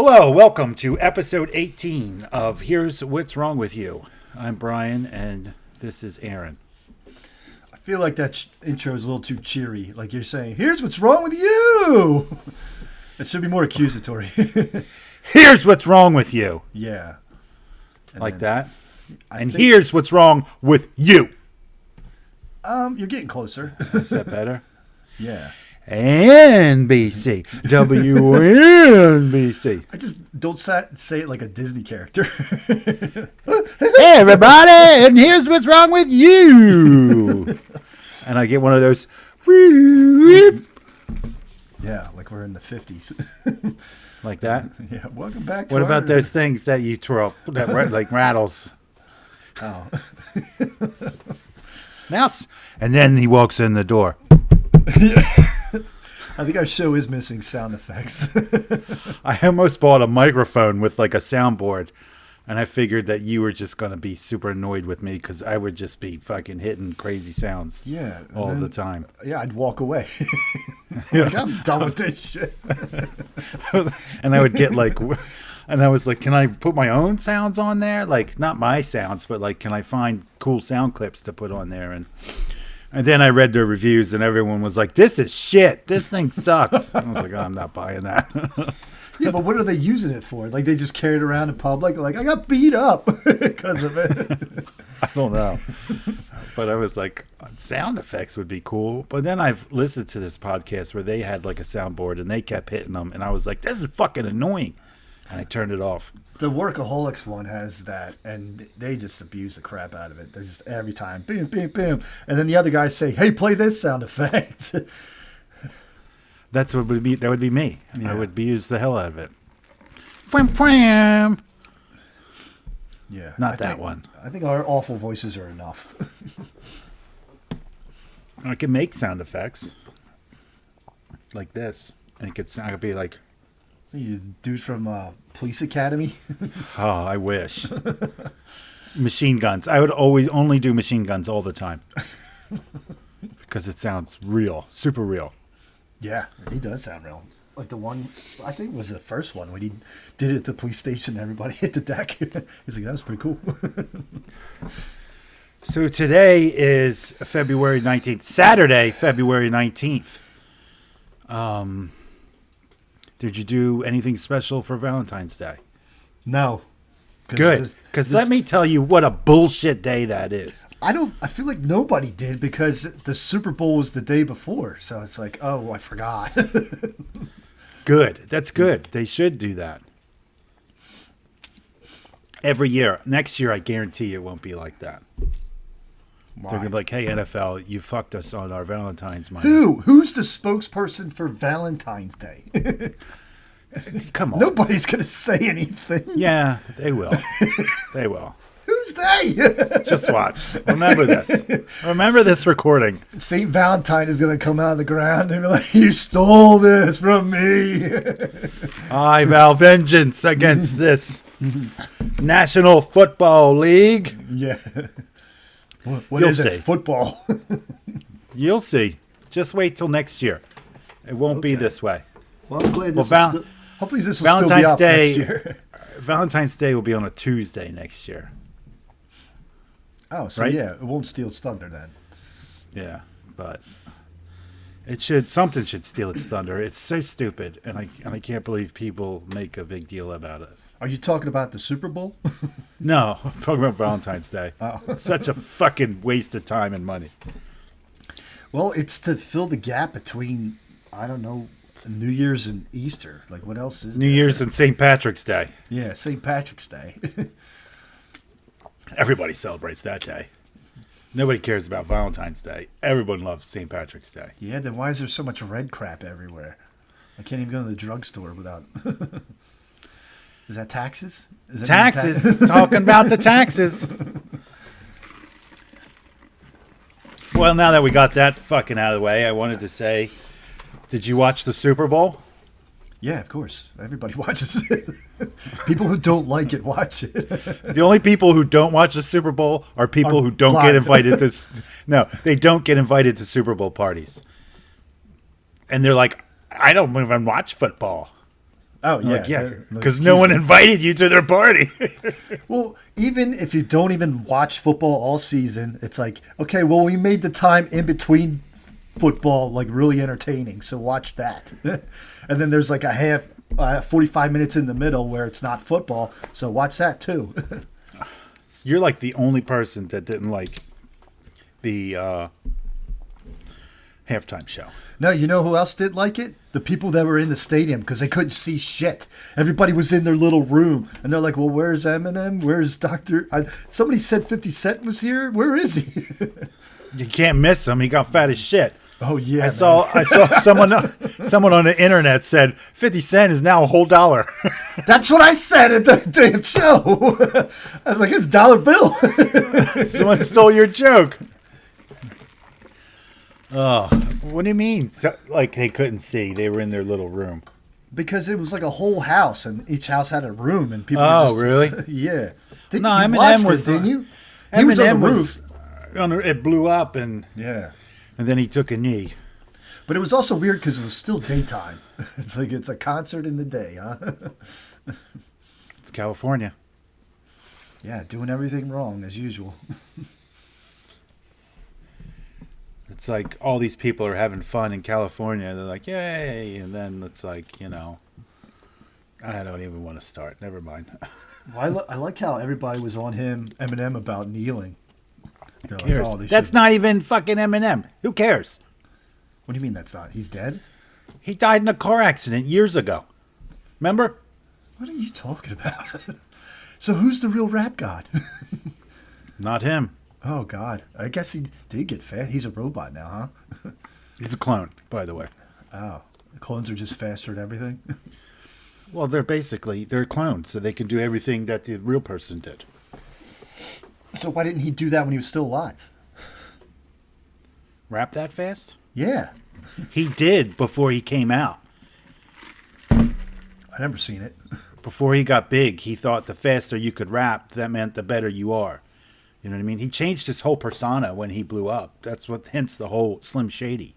Hello, welcome to episode 18 of Here's What's Wrong With You. I'm Brian, and this is Aaron. I feel like that intro is a little too cheery. Like you're saying, here's what's wrong with you. It should be more accusatory. Here's what's wrong with you. Yeah. Like that. And here's what's wrong with you. You're getting closer. Is that better? Yeah. NBC. WNBC. I just don't say it like a Disney character. Hey, everybody, and here's what's wrong with you. And I get one of those. Yeah, like we're in the 50s. Like that? Yeah, welcome back to What about those things that you twirl that like rattles? Oh. Mouse. And then he walks in the door. I think our show is missing sound effects. I almost bought a microphone with like a soundboard, and I figured that you were just going to be super annoyed with me because I would just be fucking hitting crazy sounds all the time. Yeah, I'd walk away. Like, I'm done with this shit. And I would get like, and I was like, can I put my own sounds on there? Like, not my sounds, but like, can I find cool sound clips to put on there? And then I read the reviews, and everyone was like, this is shit. This thing sucks. I was like, oh, I'm not buying that. Yeah, but what are they using it for? Like, they just carry it around in public? Like, I got beat up because of it. I don't know. But I was like, sound effects would be cool. But then I've listened to this podcast where they had like a soundboard, and they kept hitting them. And I was like, this is fucking annoying. And I turned it off. The Workaholics one has that, and they just abuse the crap out of it. They're just every time, boom, boom, boom. And then the other guys say, hey, play this sound effect. That's what would be. That would be me. Yeah. I would use the hell out of it. Fwam. Yeah, Not that one. I think our awful voices are enough. I can make sound effects like this, and it could sound. It'd be like, You dude from Police Academy. oh, I wish. Machine guns. I would always only do machine guns all the time because it sounds real, super real. Yeah, he does sound real. Like the one, I think it was the first one when he did it at the police station and everybody hit the deck. He's like, that was pretty cool. So today is February 19th, Saturday, February 19th. Did you do anything special for Valentine's Day? No. Good, because let me tell you what a bullshit day that is. I feel like nobody did because the Super Bowl was the day before. So it's like, oh, I forgot. Good. That's good. They should do that. Every year. Next year, I guarantee it won't be like that. Why? They're going to be like, hey, NFL, you fucked us on our Valentine's money. Who's the spokesperson for Valentine's Day? Come on. Nobody's going to say anything. Yeah, they will. They will. Who's they? Just watch. Remember this. Remember this recording. St. Valentine is going to come out of the ground and be like, you stole this from me. I vow vengeance against this National Football League. Yeah. What is it? Football. You'll see. Just wait till next year. It won't be this way. Well, I'm glad this will hopefully this will Valentine's still be up Day, next year. Valentine's Day will be on a Tuesday next year. Oh, so right? Yeah, it won't steal its thunder then. Yeah, but something should steal its thunder. It's so stupid, and I can't believe people make a big deal about it. Are you talking about the Super Bowl? No, I'm talking about Valentine's Day. Oh. It's such a fucking waste of time and money. Well, it's to fill the gap between, I don't know, New Year's and Easter. Like, what else is New there? Year's and St. Patrick's Day. Yeah, St. Patrick's Day. Everybody celebrates that day. Nobody cares about Valentine's Day. Everyone loves St. Patrick's Day. Yeah, then why is there so much red crap everywhere? I can't even go to the drugstore without... Is that taxes? Is that Taxes. Talking about the taxes. Well, now that we got that fucking out of the way, I wanted to say, did you watch the Super Bowl? Yeah, of course. Everybody watches it. People who don't like it watch it. The only people who don't watch the Super Bowl are people who don't blind. get invited to. No, they don't get invited to Super Bowl parties. And they're like, I don't even watch football. Oh, I'm yeah. like, yeah, like, because no one invited you to their party. Well, even if you don't even watch football all season, it's like, okay, well, we made the time in between football like really entertaining, so watch that. And then there's like a half, 45 minutes in the middle where it's not football, so watch that too. You're like the only person that didn't like the halftime show. No, you know who else did like it? The people that were in the stadium, because they couldn't see shit. Everybody was in their little room, and they're like, well, where's Eminem? Where's Dr. Somebody said 50 Cent was here. Where is he? You can't miss him. He got fat as shit. Oh, yeah. I saw someone on the internet said 50 Cent is now a whole dollar. That's what I said at the damn show. I was like, it's dollar bill. Someone stole your joke. Oh, what do you mean? So, like they couldn't see? They were in their little room. Because it was like a whole house, and each house had a room, and people. Oh, were just, really? Yeah. No, you Eminem watched was. it, didn't you? He was on the roof. It blew up, and then he took a knee. But it was also weird because it was still daytime. It's like it's a concert in the day, huh? It's California. Yeah, doing everything wrong as usual. It's like all these people are having fun in California. They're like, yay. And then it's like, I don't even want to start. Never mind. Well, I like how everybody was on Eminem, about kneeling. Who cares? That's not even fucking Eminem. Who cares? What do you mean that's not? He's dead? He died in a car accident years ago. Remember? What are you talking about? So who's the real rap god? Not him. Oh, God. I guess he did get fat. He's a robot now, huh? He's a clone, by the way. Oh. The clones are just faster at everything? Well, they're clones, so they can do everything that the real person did. So why didn't he do that when he was still alive? Rap that fast? Yeah. He did before he came out. I never seen it. Before he got big, he thought the faster you could rap, that meant the better you are. You know what I mean? He changed his whole persona when he blew up. That's what, hence the whole Slim Shady.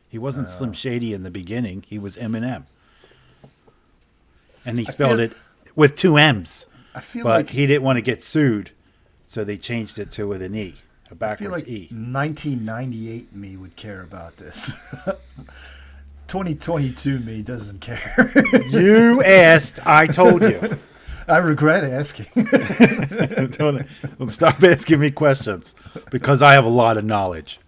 He wasn't Slim Shady in the beginning. He was Eminem. And he spelled it with two M's. I feel but like he didn't want to get sued, so they changed it to with an E, a backwards I feel like E. 1998 me would care about this. 2022 me doesn't care. You asked, I told you. I regret asking. Don't stop asking me questions because I have a lot of knowledge.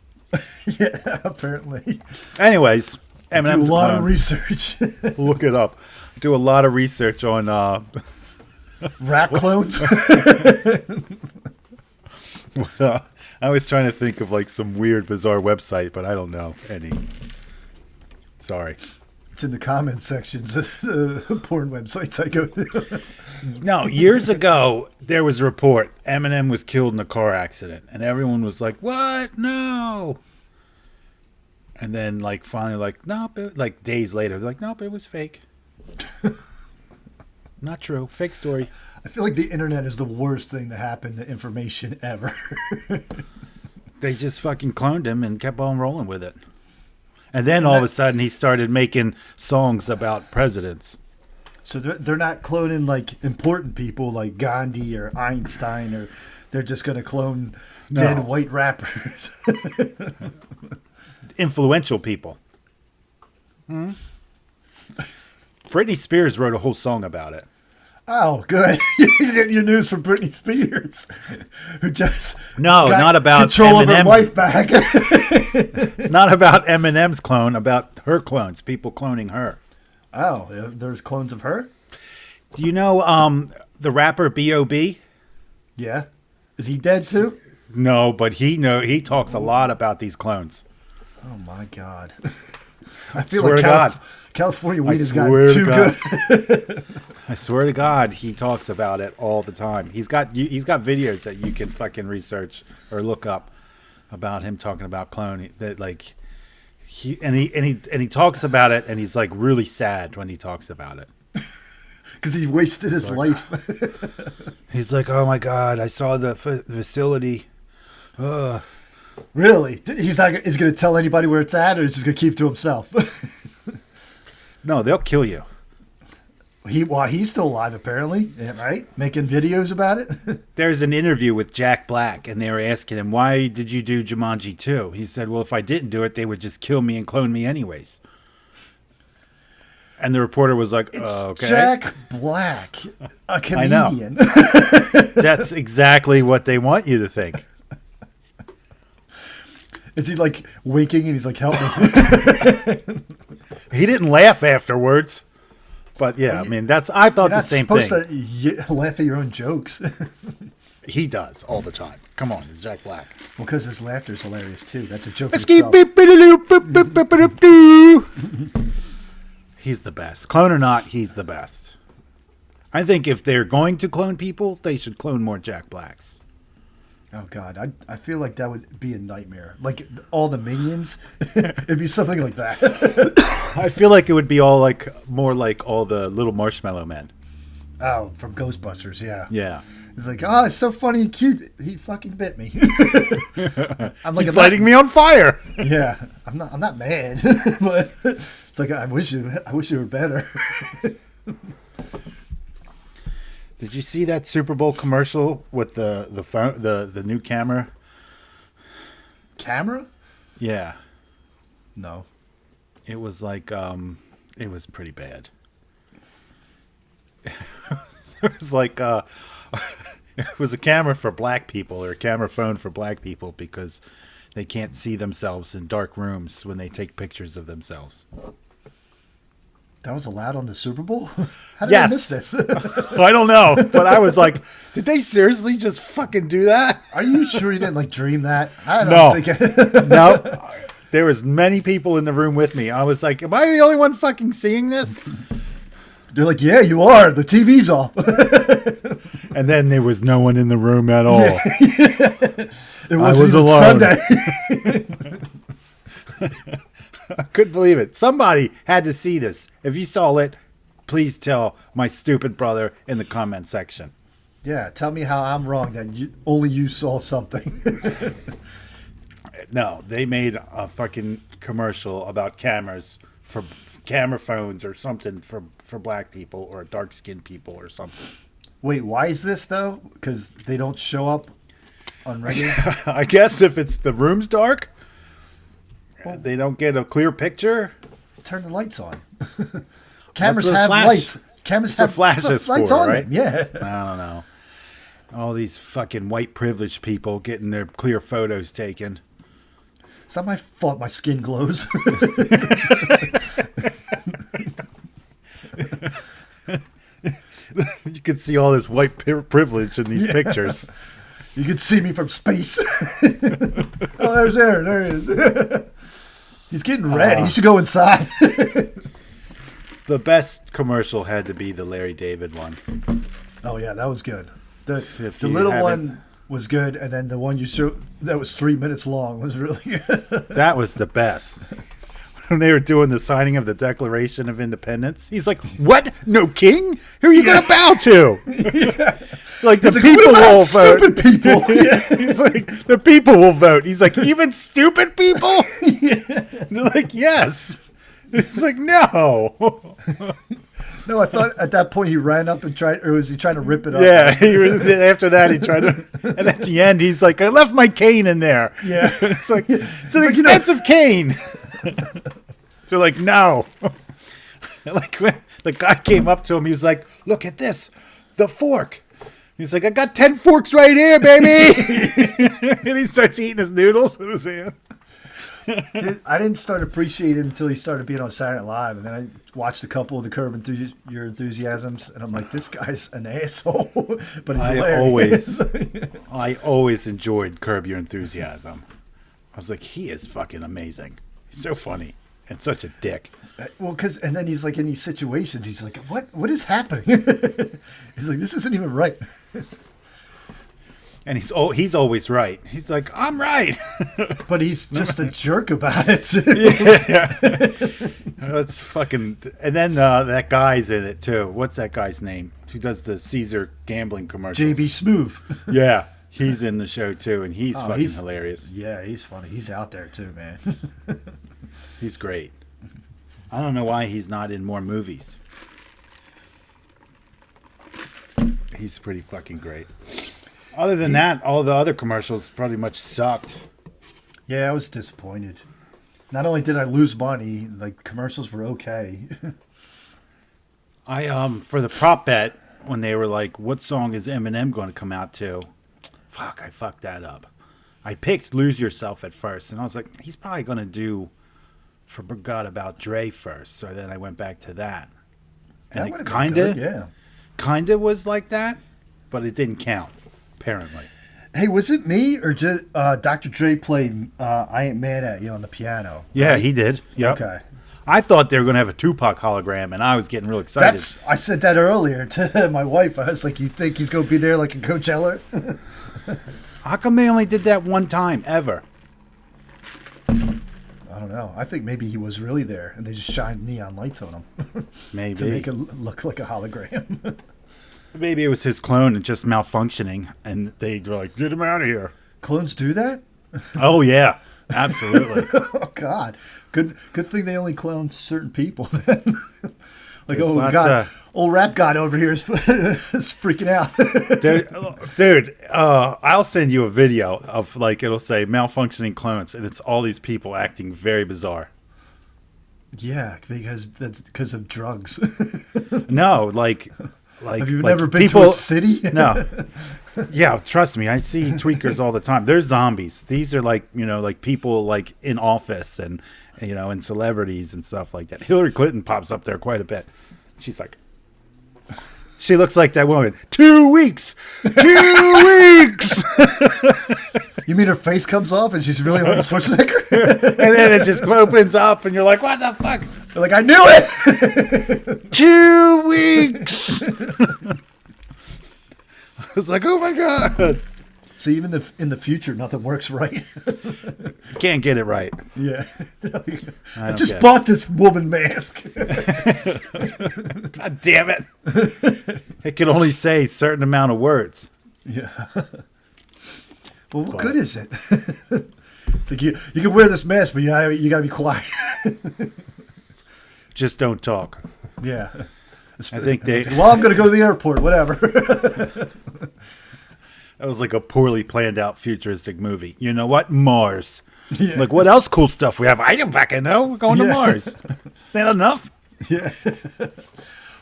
Yeah, apparently. Anyways, Do Eminem's a lot of research. Look it up. Do a lot of research on Rap clones. I was trying to think of like some weird, bizarre website, but I don't know any. Sorry. It's in the comments sections of the porn websites I go to. No, years ago, there was a report Eminem was killed in a car accident. And everyone was like, what? No. And then, like, finally, like, nope. Like, days later, they're like, nope, it was fake. Not true. Fake story. I feel like the internet is the worst thing to happen to information ever. They just fucking cloned him and kept on rolling with it. And then all of a sudden, he started making songs about presidents. So they're not cloning like important people like Gandhi or Einstein, or they're just going to clone dead white rappers. Influential people. Hmm? Britney Spears wrote a whole song about it. Oh, good. You get your news from Britney Spears, who just not about control Eminem. of her life back. Not about Eminem's clone, about her clones, people cloning her. Oh, there's clones of her? Do you know the rapper B.O.B.? Yeah. Is he dead too? No, but he talks a lot about these clones. Oh my God. I feel swear like to God. California weed has gotten too good. I swear to God, he talks about it all the time. He's got videos that you can fucking research or look up about him talking about cloning. That like he talks about it, and he's like really sad when he talks about it because he wasted his life. He's like, oh my God, I saw the facility. Really? He's not. Is going to tell anybody where it's at, or he's just going to keep to himself? No, they'll kill you. He's still alive apparently, yeah, right? Making videos about it. There's an interview with Jack Black, and they were asking him, why did you do Jumanji 2? He said, well, if I didn't do it, they would just kill me and clone me anyways. And the reporter was like, It's okay. Jack Black, a I know. comedian. That's exactly what they want you to think. Is he like winking and he's like, help me? He didn't laugh afterwards. But yeah, I mean, I thought the same You're thing. not supposed to laugh at your own jokes. He does all the time. Come on, it's Jack Black. Well, because his laughter is hilarious too. That's a joke. Let's Itself. He's the best. Clone or not, he's the best. I think if they're going to clone people, they should clone more Jack Blacks. Oh God, I feel like that would be a nightmare. Like all the minions, it'd be something like that. I feel like it would be all like more like all the little marshmallow men. Oh, from Ghostbusters, yeah. Yeah. He's like, oh, it's so funny and cute. He fucking bit me. I'm like, He's lighting me on fire. Yeah, I'm not mad, but it's like I wish you were better. Did you see that Super Bowl commercial with the phone, the new camera? Camera? Yeah. No. It was like it was pretty bad. It was like it was a camera for black people, or a camera phone for black people, because they can't see themselves in dark rooms when they take pictures of themselves. That was allowed on the Super Bowl? How did Yes. I miss this? I don't know, but I was like, did they seriously just fucking do that? Are you sure you didn't like dream that? I don't No. think. No. There was many people in the room with me. I was like, am I the only one fucking seeing this? They're like, yeah, you are. The TV's off. And then there was no one in the room at all. It was was even alone. Sunday. I couldn't believe it. Somebody had to see this. If you saw it, please tell my stupid brother in the comment section. Yeah, tell me how I'm wrong that only you saw something. No, they made a fucking commercial about cameras for camera phones or something for black people or dark skinned people or something. Wait, why is this though? Because they don't show up on regular. I guess if it's the room's dark, they don't get a clear picture. Turn the lights on. Cameras what have flash- lights. Cameras what have flash is lights for, on right? them. Yeah. I don't know. All these fucking white privileged people getting their clear photos taken. It's not my fault my skin glows. You can see all this white privilege in these pictures. You can see me from space. Oh, there's Aaron. There he is. He's getting red. He should go inside. The best commercial had to be the Larry David one. Oh, yeah, that was good. The If the you little haven't- one was good, and then the one you showed that was 3 minutes long was really good. That was the best. When they were doing the signing of the Declaration of Independence, he's like, "What? No king? Who are you going to bow to?" Like the He's like, people what about will vote. stupid people? He's like, the people will vote. He's like, even stupid people? They're like, yes. It's like, no. No, I thought at that point he ran up and tried, or was he trying to rip it up? Yeah, he was. After that, he tried to, and at the end, he's like, "I left my cane in there." Yeah. It's like it's an like, you know- expensive cane. They're like, "No." Like when the guy came up to him, he was like, "Look at this, the fork." He's like, "I got 10 forks right here, baby." And he starts eating his noodles with his hand. I didn't start appreciating it until he started being on Saturday Night Live, and then I watched a couple of the Curb Your Enthusiasms, and I'm like, this guy's an asshole, but he's hilarious. I always enjoyed Curb Your Enthusiasm. I was like, he is fucking amazing. He's so funny and such a dick. Well, and then he's like in these situations, he's like, what is happening? He's like, this isn't even right. And he's always right. He's like, I'm right. But he's just a jerk about it, too. Yeah. That's fucking. And then that guy's in it too. What's that guy's name? Who does the Caesar gambling commercials? JB Smoove. Yeah, he's in the show too, and he's fucking he's hilarious. Yeah, he's funny. He's out there too, man. He's great. I don't know why he's not in more movies. He's pretty fucking great. Other than that, all the other commercials pretty much sucked. Yeah, I was disappointed. Not only did I lose money, like commercials were okay. I for the prop bet when they were like, "What song is Eminem going to come out to?" Fuck, I fucked that up. I picked "Lose Yourself" at first, and I was like, he's probably going to do "Forgot About Dre" first. So then I went back to that, and That would it have been good, yeah. kinda was like that, but it didn't count apparently. Hey, was it me or just Dr. Dre played "I Ain't Mad at You" on the piano? Yeah, he did. Yep. Okay. I thought they were going to have a Tupac hologram, and I was getting real excited. I said that earlier to my wife. I was like, "You think he's going to be there like in Coachella?" How come they only did that one time ever? I don't know. I think maybe he was really there, and they just shined neon lights on him Maybe. to make it look like a hologram. Maybe it was his clone and just malfunctioning, and they were like, "Get him out of here." Clones do that? Oh yeah, absolutely. Oh God! Good thing they only clone certain people. Then, like, There's oh lots God, of- old rap god over here is freaking out. Dude, I'll send you a video of like it'll say malfunctioning clones, and it's all these people acting very bizarre. Yeah, because of drugs. No, like Have you like never been people, to a city? No. Yeah, trust me, I see tweakers all the time. They're zombies. These are like, like people like in office and, and celebrities and stuff like that. Hillary Clinton pops up there quite a bit. She's like, she looks like that woman. 2 weeks. 2 weeks. You mean her face comes off and she's really Arnold Schwarzenegger? And then it just opens up and you're like, what the fuck? They're like, I knew it. 2 weeks. I was like, oh my God. See, even in the future, nothing works right. Can't get it right. Yeah. I don't just get it. bought this woman mask. God damn it. It can only say a certain amount of words. Yeah. Well, what good is it? It's like you can wear this mask, but you got to be quiet. Just don't talk. Yeah. I think they. Well, I'm going to go to the airport, whatever. That was like a poorly planned out futuristic movie. You know what? Mars. Yeah. Like, what else cool stuff we have? I don't fucking know. We're going to Yeah. Mars. Is that enough? Yeah.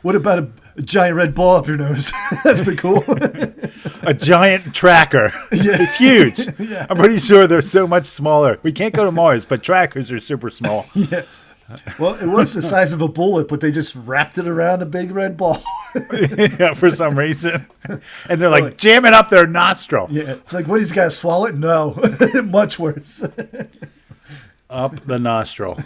What about a giant red ball up your nose? That's pretty cool. A giant tracker. Yeah. It's huge. Yeah. I'm pretty sure they're so much smaller. We can't go to Mars, but trackers are super small. Yeah. Well, it was the size of a bullet, but they just wrapped it around a big red ball. Yeah, for some reason. And they're like, jam it up their nostril. Yeah. It's like, what, he's got to swallow it? No. Much worse. Up the nostril.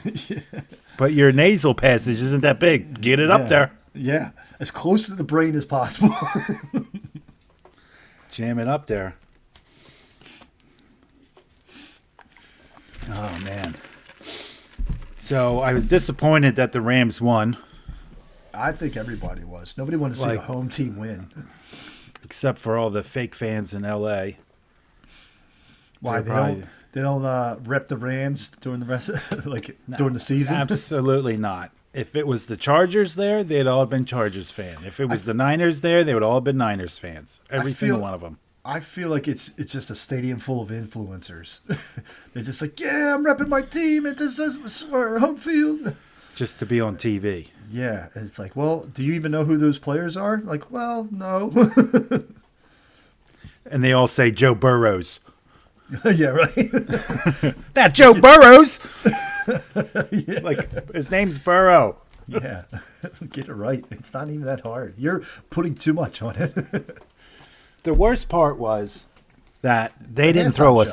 But your nasal passage isn't that big. Get it up there. Yeah. As close to the brain as possible. Jam it up there. Oh, man. So I was disappointed that the Rams won, I think everybody was. Nobody wanted to see Like- a home team win. except for all the fake fans in L.A. Why They're they don't rep the Rams during the rest during the season? Absolutely not. If it was the Chargers there, they'd all have been Chargers fan. If it was the Niners there, they would all have been Niners fans. Every single one of them. I feel like it's just a stadium full of influencers. They're just like, yeah, I'm repping my team. This is our home field. Just to be on TV. Yeah, and it's like, well, do you even know who those players are? Like, well, no. And they all say Joe Burrows. Yeah, right. That Joe Burrows! Yeah. Like, his name's Burrow. Yeah, get it right. It's not even that hard. You're putting too much on it. The worst part was that they didn't halftime throw show.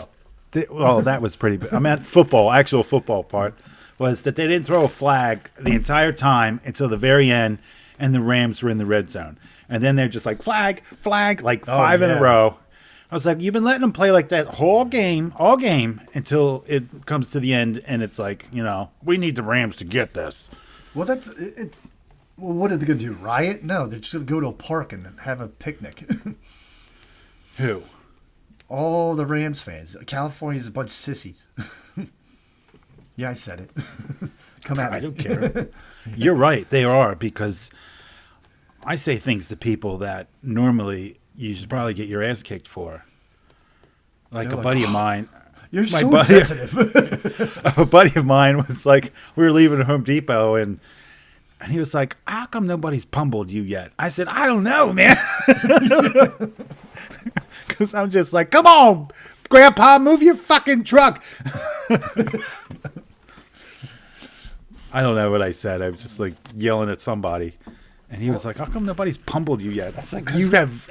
us. Well, that was pretty bad. I meant actual football part, was that they didn't throw a flag the entire time until the very end, and the Rams were in the red zone. And then they're just like, flag, like five in a yeah. row. I was like, you've been letting them play like that all game, until it comes to the end, and it's like, we need the Rams to get this. Well, well, what are they going to do? Riot? No, they're just going to go to a park and have a picnic. Who? All the Rams fans. California's a bunch of sissies. Yeah, I said it. Come at me. I don't care. You're right. They are, because I say things to people that normally you should probably get your ass kicked for. Like They're a like, buddy of mine. You're My so buddy- insensitive. A buddy of mine was like, we were leaving Home Depot and he was like, how come nobody's pummeled you yet? I said, I don't know, man. Because I'm just like, come on, Grandpa, move your fucking truck. I don't know what I said. I was just like yelling at somebody. And he was like, how come nobody's pummeled you yet? I was like,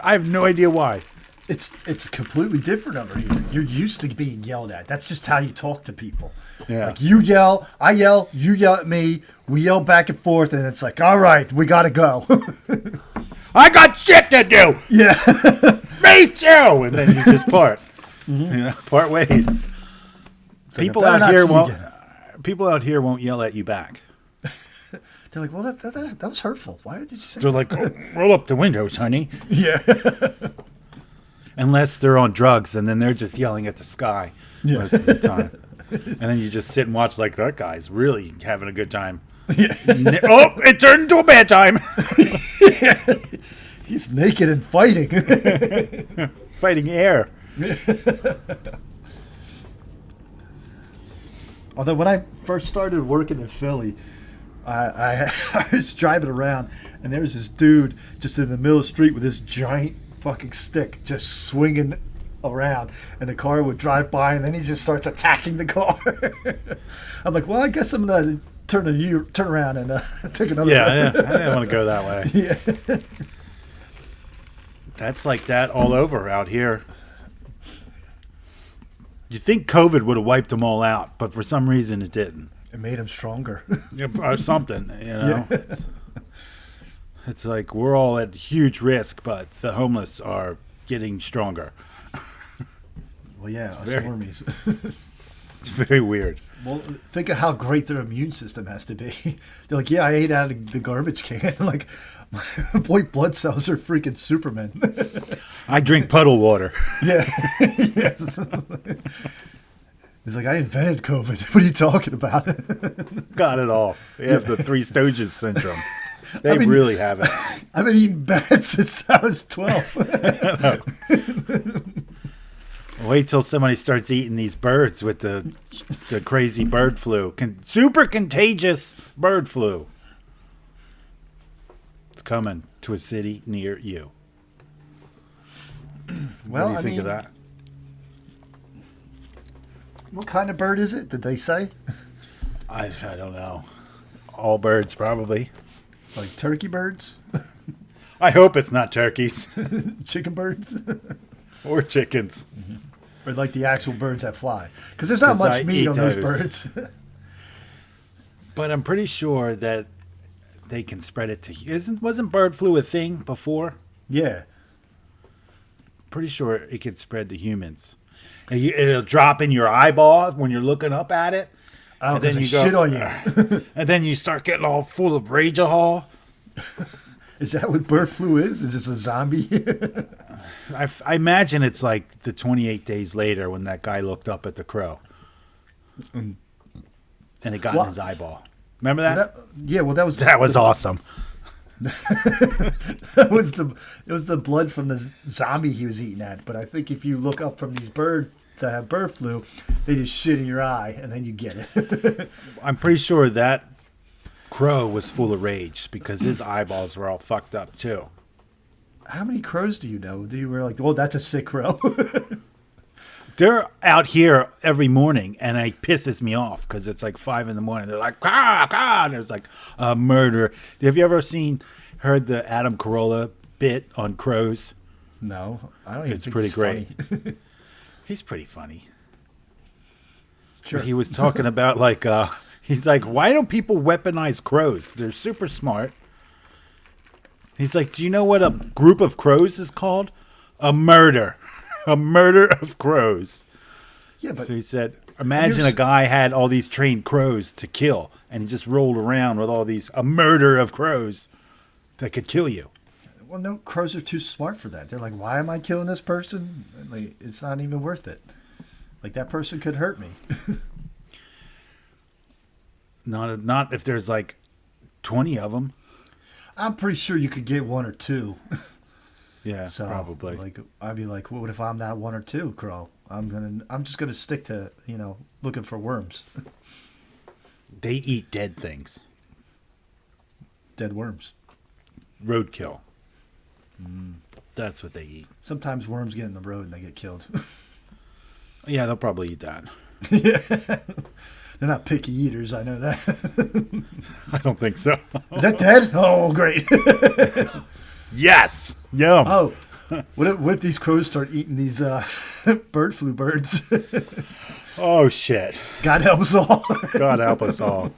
I have no idea why. It's completely different over here. You're used to being yelled at. That's just how you talk to people. Yeah. Like you yell, I yell, you yell at me, we yell back and forth, and it's like, all right, we gotta go. I got shit to do. Yeah. Me too. And then you just part. Part ways. It's like, People I better out not here see you won't. again. People out here won't yell at you back. They're like, well, that was hurtful. Why did you say They're that? like, roll up the windows, honey. Yeah. Unless they're on drugs, and then they're just yelling at the sky most of the time. And then you just sit and watch like that guy's really having a good time. Yeah. Oh, it turned into a bad time. He's naked and fighting. Fighting air. Although when I first started working in Philly, I was driving around and there was this dude just in the middle of the street with this giant fucking stick just swinging around, and the car would drive by and then he just starts attacking the car. I'm like, well, I guess I'm gonna turn around and take another. Yeah, I didn't want to go that way. Yeah. That's like that all over out here. You think COVID would have wiped them all out, but for some reason it didn't. It made him stronger. Or something, you know. Yeah. It's like we're all at huge risk, but the homeless are getting stronger. Well, yeah, us very- normies. It's very weird. Well, think of how great their immune system has to be. They're like, yeah, I ate out of the garbage can. Like, my white blood cells are freaking Superman. I drink puddle water. Yeah. Yes. He's like, I invented COVID. What are you talking about? Got it all. They have the Three Stooges syndrome. They I mean- really have it. I've been eating bats since I was 12. Wait till somebody starts eating these birds with the crazy bird flu. Super contagious bird flu. It's coming to a city near you. Well, What do you think of that? What kind of bird is it? Did they say? I don't know. All birds, probably. Like turkey birds? I hope it's not turkeys Chicken birds? or chickens. Or like the actual birds that fly? Because there's not 'Cause much I meat eat on those those. birds. But I'm pretty sure that they can spread it to. Wasn't bird flu a thing before? Yeah. Pretty sure it could spread to humans. And it'll drop in your eyeball when you're looking up at it. Oh, And then because you they go- shit on you. And then you start getting all full of rage-a-haw. Is that what bird flu is? Is this a zombie? I imagine it's like the 28 days later when that guy looked up at the crow. And it got in Well, his eyeball. Remember that? That was That was awesome. It was the blood from the zombie he was eating at. But I think if you look up from these birds that have bird flu, they just shit in your eye and then you get it. I'm pretty sure that crow was full of rage because his eyeballs were all fucked up too. How many crows do you know? Do you were like, oh, that's a sick crow? They're out here every morning, and it pisses me off because it's like 5 a.m. They're like, "Caw, caw," and there's like a murder. Have you ever heard the Adam Carolla bit on crows? No, I don't even It's think pretty it's great. funny. He's pretty funny. Sure. He was talking about he's like, why don't people weaponize crows? They're super smart. He's like, do you know what a group of crows is called? A murder. A murder of crows. Yeah, but So he said, imagine a guy had all these trained crows to kill, and he just rolled around with a murder of crows that could kill you. well, no, crows are too smart for that. They're like, why am I killing this person? Like, it's not even worth it. Like that person could hurt me. Not if there's like 20 of them. I'm pretty sure you could get one or two. Yeah, So probably. like I'd be like, what if I'm that one or two crow? I'm just gonna stick to looking for worms, They eat dead things. dead worms. Roadkill. That's what they eat. Sometimes worms get in the road and they get killed. Yeah, they'll probably eat that. They're not picky eaters. I know that. I don't think so. Is that dead? Oh, great. Yes. Yum. Oh, what if these crows start eating these bird flu birds? Oh shit. God help us all. God help us all.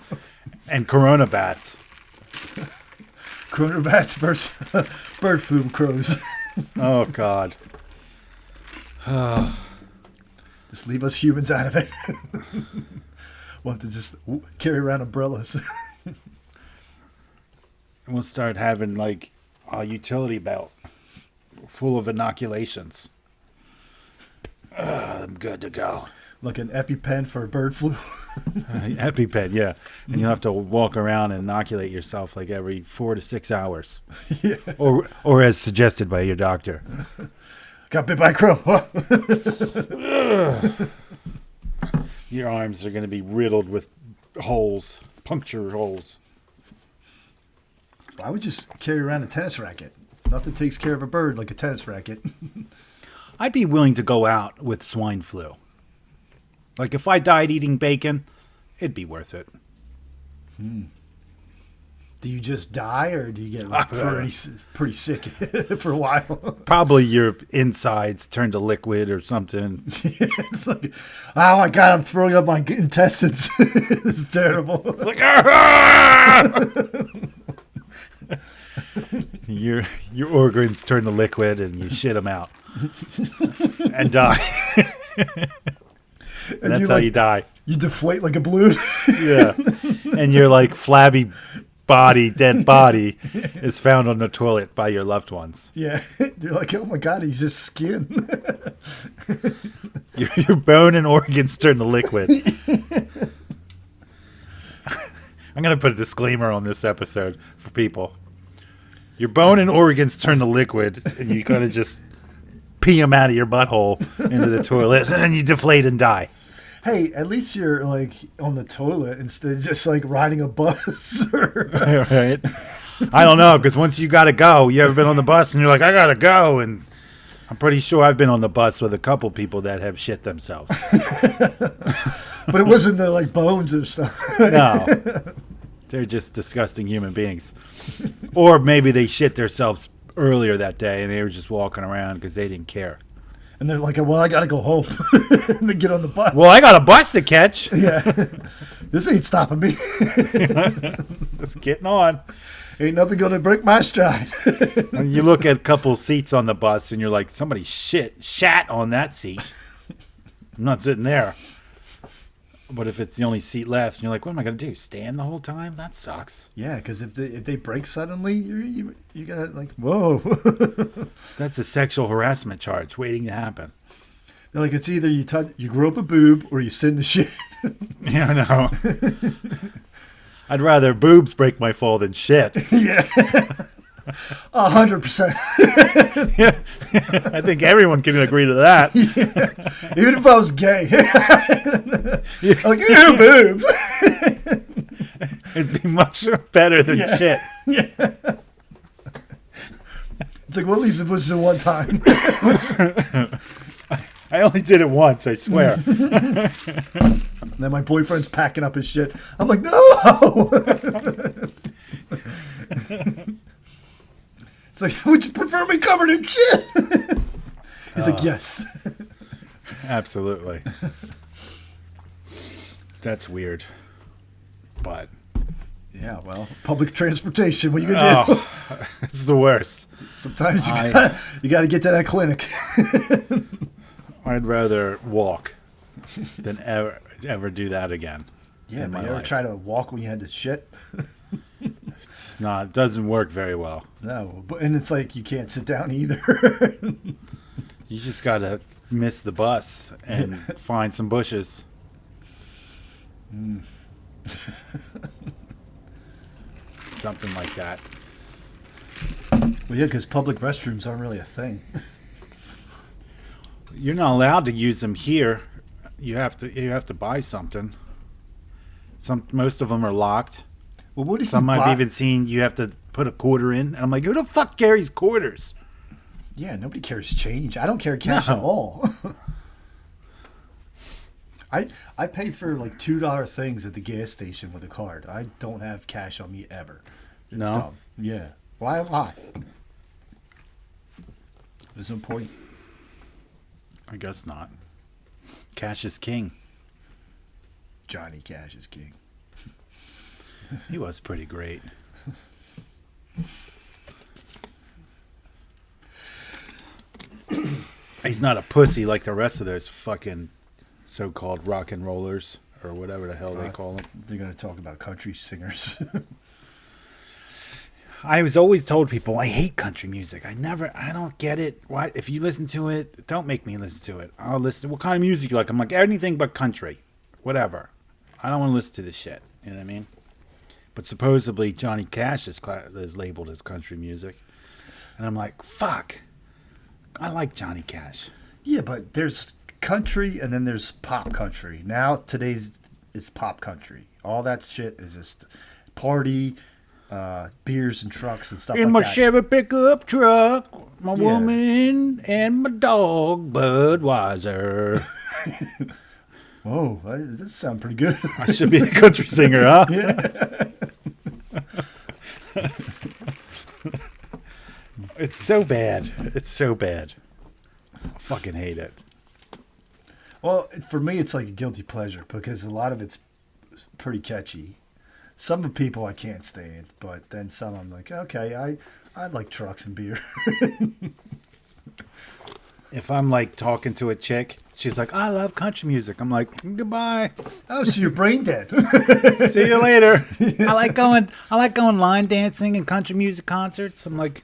And corona bats. Corona bats versus bird flu crows. Oh God. Just leave us humans out of it. We'll have to just carry around umbrellas. We'll start having like a utility belt full of inoculations. I'm good to go. Like an EpiPen for bird flu. EpiPen, yeah. And you'll have to walk around and inoculate yourself like every 4 to 6 hours. Yeah. Or as suggested by your doctor. Got bit by a crow. Your arms are going to be riddled with holes, puncture holes. I would just carry around a tennis racket. Nothing takes care of a bird like a tennis racket. I'd be willing to go out with swine flu. Like if I died eating bacon, it'd be worth it. Do you just die, or do you get like pretty sick for a while? Probably your insides turn to liquid or something. It's like, oh my God, I'm throwing up my intestines. It's terrible. It's like, "Ah!" your organs turn to liquid and you shit them out and die. And that's how you die. You deflate like a balloon. Yeah. And your like flabby dead body is found on the toilet by your loved ones. Yeah. You're like, oh my God, he's just skin. Your bone and organs turn to liquid. I'm going to put a disclaimer on this episode for people. Your bone and organs turn to liquid, and you got to just pee them out of your butthole into the toilet, and then you deflate and die. Hey, at least you're like on the toilet instead of just like riding a bus. Right? I don't know, because once you got to go, you ever been on the bus and you're like, I got to go, and I'm pretty sure I've been on the bus with a couple people that have shit themselves. But it wasn't their like bones or stuff. No. They're just disgusting human beings. Or maybe they shit themselves earlier that day and they were just walking around because they didn't care. And they're like, well, I got to go home. And they get on the bus. Well, I got a bus to catch. Yeah. This ain't stopping me. Just getting on. Ain't nothing going to break my stride. And you look at a couple seats on the bus and you're like, somebody shat on that seat. I'm not sitting there. But if it's the only seat left, and you're like, what am I going to do? Stand the whole time? That sucks. Yeah, because if they break suddenly, you got to like, whoa. That's a sexual harassment charge waiting to happen. They're like, it's either you grow up a boob or you sit in the shit. Yeah, I know. I'd rather boobs break my fall than shit. Yeah. 100%. Yeah. I think everyone can agree to that. Yeah. Even if I was gay. Like, ew, boobs. It'd be much better than shit. Yeah. It's like, well, at least it was just one time. I only did it once, I swear. Then my boyfriend's packing up his shit. I'm like, no. It's like, would you prefer me covered in shit? He's like, yes. Absolutely. That's weird. But Yeah, well, public transportation. What are you gonna do? It's the worst. Sometimes you got to get to that clinic. I'd rather walk than ever do that again. Yeah, in but my you ever life. try to walk when you had to shit? It doesn't work very well. No, and it's like you can't sit down either. You just gotta miss the bus and find some bushes. Something like that. Well, yeah, because public restrooms aren't really a thing. You're not allowed to use them here. You have to buy something. Most of them are locked. Well, what if Some you I've buy? even seen you have to put a quarter in, and I'm like, who the fuck carries quarters? Yeah, nobody carries change. I don't carry cash No. at all. I pay for like $2 things at the gas station with a card. I don't have cash on me ever. It's No? dumb. Yeah. Why? Why? There's no point. I guess not. Cash is king. Johnny Cash is king. He was pretty great. He's not a pussy like the rest of those fucking so-called rock and rollers or whatever the hell they call them. They're gonna talk about country singers. I was always told people I hate country music. I don't get it. Why? If you listen to it, don't make me listen to it. I'll listen. What kind of music you like? I'm like anything but country, whatever. I don't want to listen to this shit. You know what I mean? But supposedly Johnny Cash is labeled as country music, and I'm like, fuck. I like Johnny Cash. Yeah, but there's country and then there's pop country. Now today's is pop country. All that shit is just party, beers and trucks and stuff In like my that. Chevy pickup truck, my Yeah. woman and my dog Budweiser. Whoa, this sounds pretty good. I should be a country singer, huh? It's so bad. It's so bad. I fucking hate it. Well, for me, it's like a guilty pleasure because a lot of it's pretty catchy. Some of the people I can't stand, but then some I'm like, okay, I like trucks and beer. If I'm like talking to a chick, she's like, I love country music. I'm like, goodbye. Oh, so you're brain dead. See you later. I like going line dancing and country music concerts. I'm like,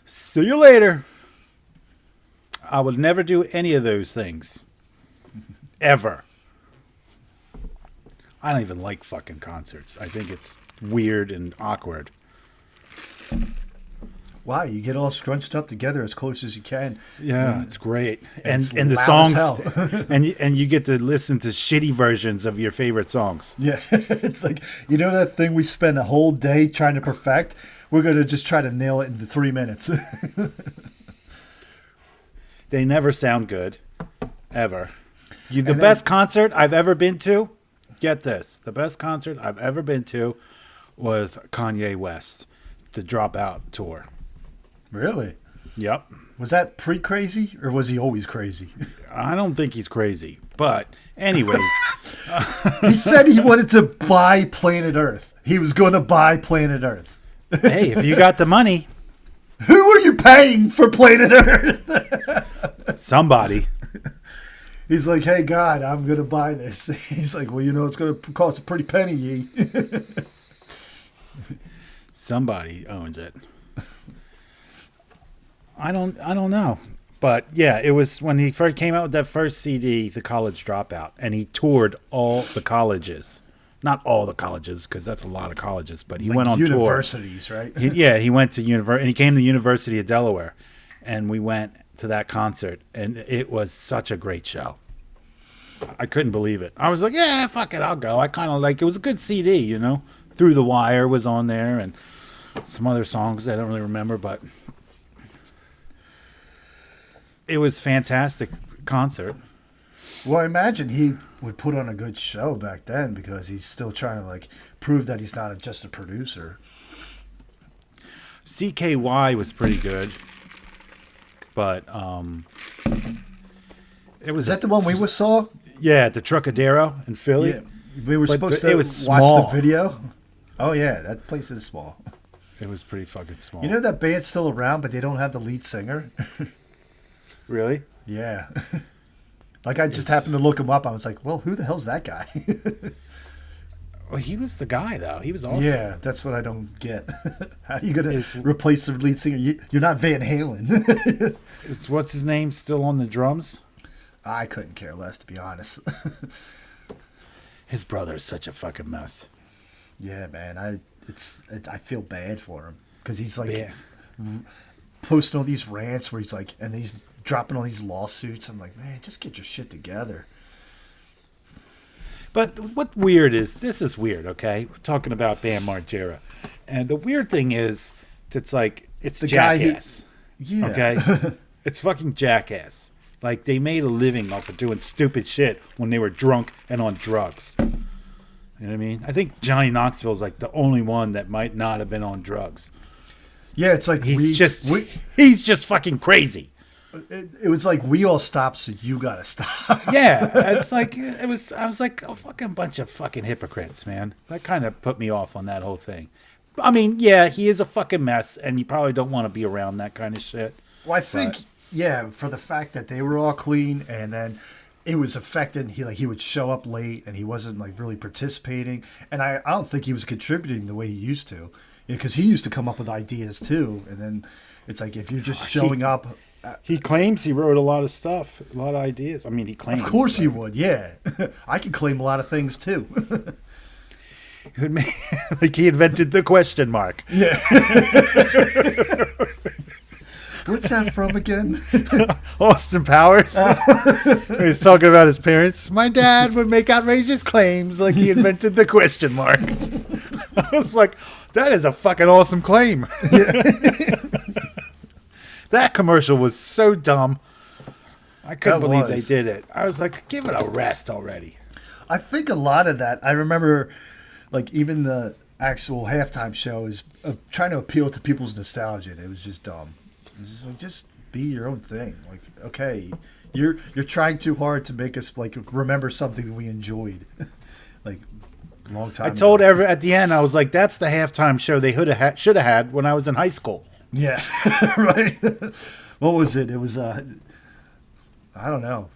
see you later. I would never do any of those things. Ever. I don't even like fucking concerts. I think it's weird and awkward. Why? You get all scrunched up together as close as you can. Yeah, it's great. And It's the loud as songs hell. and you get to listen to shitty versions of your favorite songs. Yeah, it's like, you know that thing we spend a whole day trying to perfect? We're going to just try to nail it into 3 minutes. They never sound good. Ever. The then- best concert I've ever been to, get this. The best concert I've ever been to was Kanye West, the Dropout tour. Really? Yep. Was that pre-crazy or was he always crazy? I don't think he's crazy. But anyways, He said he wanted to buy planet Earth. He was going to buy planet Earth. hey, if you got the money, Who are you paying for planet Earth? somebody. He's like, hey, God, I'm going to buy this. He's like, well, you know, it's going to cost a pretty penny, ye. Somebody owns it. I don't know. But yeah, it was when he first came out with that first CD, The College Dropout, and he toured all the colleges. Not all the colleges, because that's a lot of colleges, but he went on tour. Universities, right? He went to and he came to the University of Delaware, and we went to that concert, and it was such a great show. I couldn't believe it. I was like, yeah, fuck it, I'll go. I kind of like it was a good CD, you know. Through the Wire was on there, and some other songs I don't really remember, but it was fantastic concert. Well, I imagine he would put on a good show back then because he's still trying to like prove that he's not just a producer. CKY was pretty good, but it was Is that the one we saw? yeah, at the Trocadero in Philly. Yeah, we were But supposed it to was watch small. the video. Oh yeah, that place is small. It was pretty fucking small. You know that band's still around, but they don't have the lead singer. Really? Yeah. Like I just happened to look him up. I was like, well, who the hell's that guy? Well, he was the guy though. He was awesome. Yeah, that's what I don't get. How are you gonna Is- replace the lead singer? You're not Van Halen. Is what's his name still on the drums? I couldn't care less, to be honest. His brother is such a fucking mess. Yeah, man. I feel bad for him because he's like Yeah. posting all these rants where he's like, and he's dropping all these lawsuits. I'm like, man, just get your shit together. But what weird is, this is weird, okay? We're talking about Bam Margera. And the weird thing is, it's like, it's The guy who- jackass. Yeah. Okay? It's fucking jackass. Like, they made a living off of doing stupid shit when they were drunk and on drugs. You know what I mean? I think Johnny Knoxville's like the only one that might not have been on drugs. Yeah, it's like He's just fucking crazy. it was like we all stopped, so you gotta stop. Yeah, it's like I was like a fucking bunch of fucking hypocrites, man. That kind of put me off on that whole thing. I mean, yeah, he is a fucking mess, and you probably don't want to be around that kind of shit. Well, I think for the fact that they were all clean, and then it was affecting. He would show up late, and he wasn't like really participating, and I don't think he was contributing the way he used to, because he used to come up with ideas too, and then it's like if you're just showing up. He claims he wrote a lot of stuff, a lot of ideas. I mean, he claims. Of course he would, yeah. I can claim a lot of things too. Like he invented the question mark. Yeah. What's that from again? Austin Powers. He's talking about his parents. My dad would make outrageous claims like he invented the question mark. I was like, that is a fucking awesome claim. That commercial was so dumb. I couldn't believe they did it. I was like, give it a rest already. I think a lot of that, I remember, like, even the actual halftime show is trying to appeal to people's nostalgia. And it was just dumb. It was just like, just be your own thing. Like, okay, you're trying too hard to make us, like, remember something we enjoyed. Like, a long time I told ago. at the end, I was like, that's the halftime show they should have had when I was in high school. Yeah, right. What was it? It was, I don't know.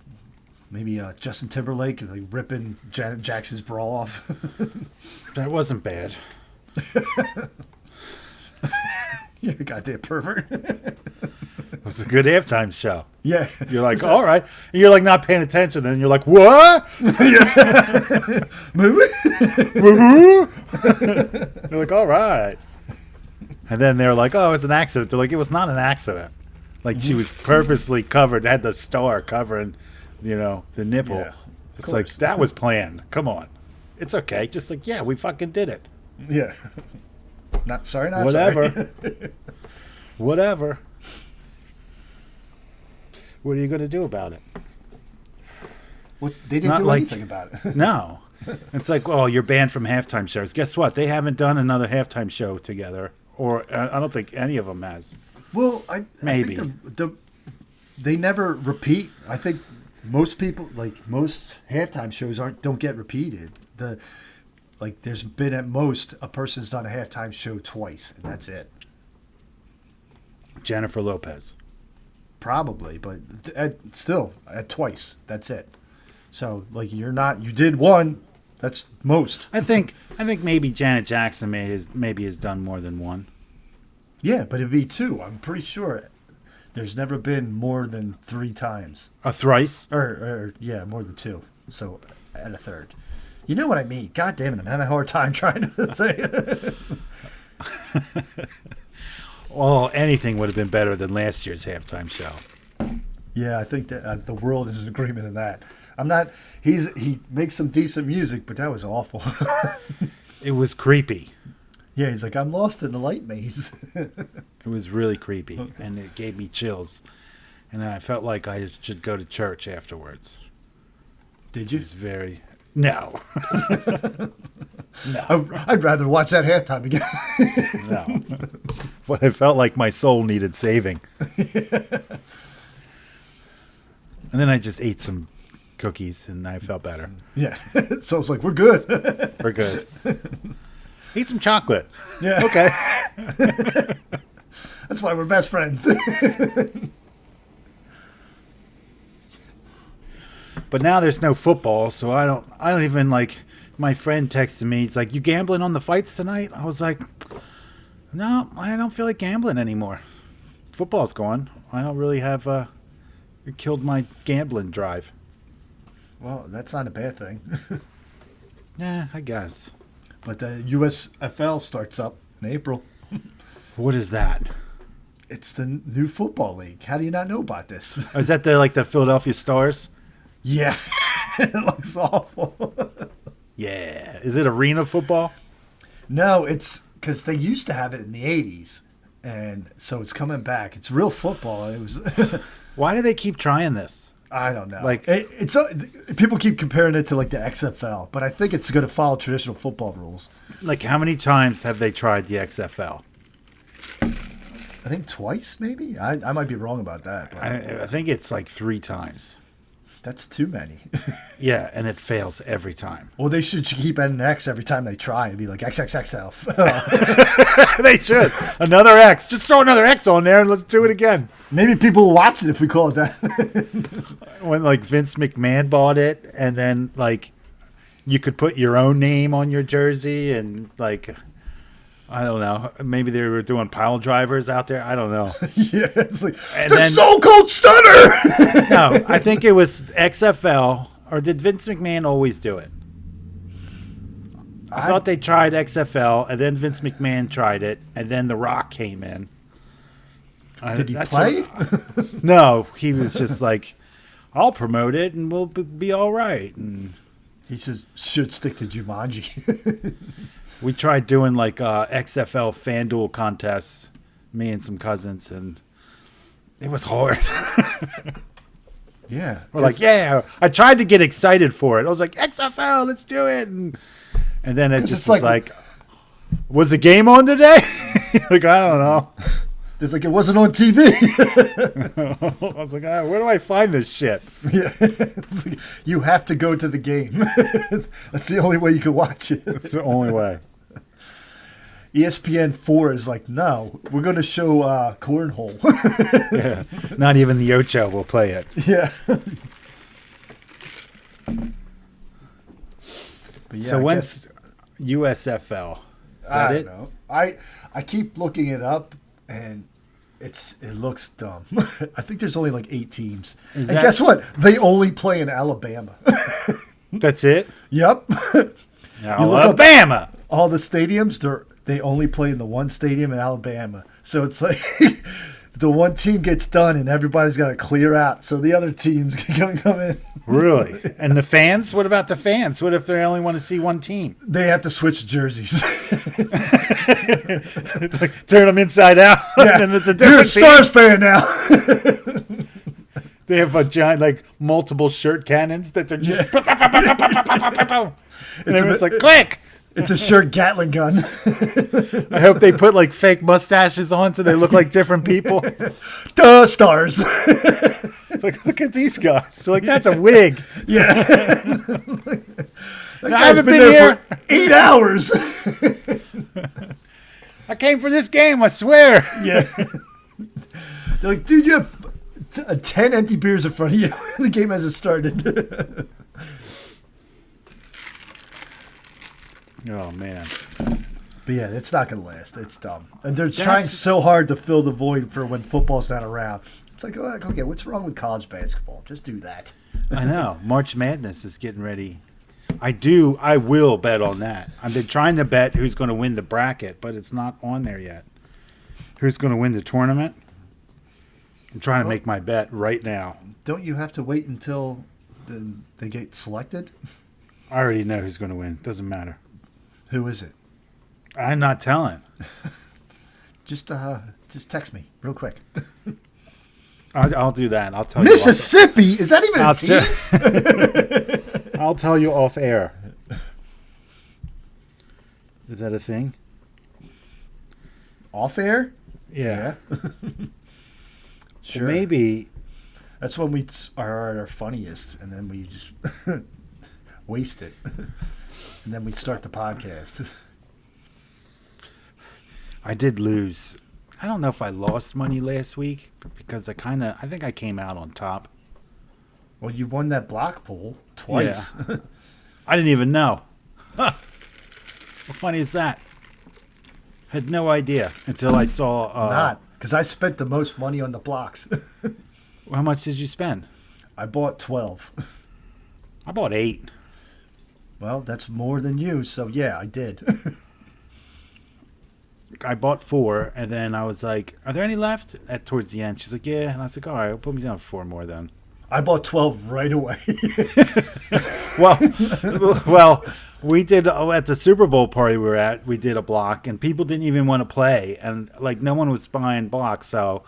Maybe Justin Timberlake like ripping Janet Jackson's bra off. That wasn't bad. You're a goddamn pervert. It was a good halftime show. Yeah. You're like, all right. And you're like not paying attention. And you're like, what? Movie? You're like, all right. And then they're like, oh, it's an accident. They're like, it was not an accident. Like she was purposely covered, had the star covering, the nipple. Yeah, It's like, that was planned. Come on. It's okay. Just like, yeah, we fucking did it. Yeah. Not sorry. Whatever. Sorry. Whatever. What are you going to do about it? What, they didn't Not do like- anything about it. No. It's like, well, you're banned from halftime shows. Guess what? They haven't done another halftime show together. Or I don't think any of them has. Well, Maybe. I think they never repeat. I think most people, like most halftime shows, don't get repeated. There's been at most a person's done a halftime show twice, and that's it. Jennifer Lopez. Probably, but still at twice. That's it. So you did one. That's most. I think maybe Janet Jackson maybe has done more than one. Yeah, but it'd be two. I'm pretty sure there's never been more than 3 times. A thrice? Or yeah, more than 2. So at a third. You know what I mean? God damn it, I'm having a hard time trying to say it. Well, anything would have been better than last year's halftime show. Yeah, I think that the world is in agreement in that. He makes some decent music, but that was awful. It was creepy. Yeah, he's like, I'm lost in the light maze. It was really creepy, and it gave me chills. And I felt like I should go to church afterwards. Did you? It was very... No. No. I'd rather watch that halftime again. No. But I felt like my soul needed saving. And then I just ate some cookies, and I felt better. Yeah. So it's like, we're good. We're good. Eat some chocolate. Yeah. Okay. That's why we're best friends. But now there's no football, so I don't even like. My friend texted me. He's like, "You gambling on the fights tonight?" I was like, "No, I don't feel like gambling anymore. Football's gone. I don't really have. It killed my gambling drive." Well, that's not a bad thing. Yeah, I guess. But the USFL starts up in April. What is that? It's the new football league. How do you not know about this? Is that the Philadelphia Stars? Yeah. It looks awful. Yeah. Is it arena football? No, it's because they used to have it in the 80s. And so it's coming back. It's real football. It was. Why do they keep trying this? I don't know. Like it's people keep comparing it to like the XFL, but I think it's going to follow traditional football rules. Like how many times have they tried the XFL? I think twice, maybe. I might be wrong about that. But I think it's like 3 times. that's too many. Yeah, and it fails every time. Well, they should keep adding X every time they try and be like XXXL. They should. Another X. Just throw another X on there and let's do it again. Maybe people will watch it if we call it that. When like Vince McMahon bought it, and then like you could put your own name on your jersey, and like I don't know, maybe they were doing pile drivers out there. I don't know. Yeah, it's like And the then- Stone Cold Stunner. No, I think it was XFL, or did Vince McMahon always do it? I thought they tried XFL, and then Vince McMahon tried it, and then The Rock came in. Did he That's play? what- no, he was just like, I'll promote it, and we'll be all right. And He says should stick to Jumanji. we tried doing like XFL FanDuel contests, me and some cousins, and it was hard. Yeah, We're like, yeah. I tried to get excited for it. I was like, XFL, let's do it. And then it 'Cause just it's was like- like, was the game on today? Like, I don't know. It's like it wasn't on TV. I was like, where do I find this shit? Yeah, it's like, you have to go to the game. That's the only way you can watch it. It's the only way. ESPN 4 is like, no, we're going to show cornhole. Yeah. Not even the Ocho will play it. Yeah. But yeah, So I when's guess- USFL? Is I that don't it? know. I keep looking it up, and it looks dumb. I think there's only like 8 teams. Is And that- guess what? They only play in Alabama. That's it? Yep. look up- Alabama. All the stadiums, they only play in the one stadium in Alabama. So it's like the one team gets done and everybody's got to clear out so the other teams can come in. Really? And the fans? What about the fans? What if they only want to see one team? They have to switch jerseys. It's like, turn them inside out, Yeah. and it's a You're a different team. Stars fan now. They have a giant, like, multiple shirt cannons that they're just... And everyone's like, click! It's a shirt Gatling gun. I hope they put, like, fake mustaches on so they look like different people. Duh, Stars. It's like, look at these guys. They're like, that's a wig. Yeah. I haven't been here. for 8 hours. I came for this game, I swear. Yeah. They're like, dude, you have 10 empty beers in front of you. The game hasn't started. Oh, man. But yeah, it's not going to last. It's dumb. And they're trying so hard to fill the void for when football's not around. It's like, oh, okay, what's wrong with college basketball? Just do that. I know. March Madness is getting ready. I will bet on that. I've been trying to bet who's going to win the bracket, but it's not on there yet. Who's going to win the tournament? I'm trying to make my bet right now. Don't you have to wait until they get selected? I already know who's going to win. Doesn't matter. Who is it? I'm not telling. Just text me real quick. I'll do that. I'll tell Mississippi? Is that even a team? I'll tell you off air. Is that a thing? Off air? Yeah. Sure. Well, maybe. That's when we are at our funniest, and then we just waste it. And then we start the podcast. I did lose. I don't know if I lost money last week because I think I came out on top. Well, you won that block pool twice. Yeah. I didn't even know. Huh. How funny is that? Had no idea until I saw. Not, because I spent the most money on the blocks. How much did you spend? I bought 12. I bought 8. Well, that's more than you, so yeah, I did. I bought 4, and then I was like, "Are there any left?" At towards the end, she's like, "Yeah," and I was like, "All right, put me down for 4 more then." I bought 12 right away. Well, well, we did at the Super Bowl party we were at. We did a block, and people didn't even want to play, and like no one was buying blocks. So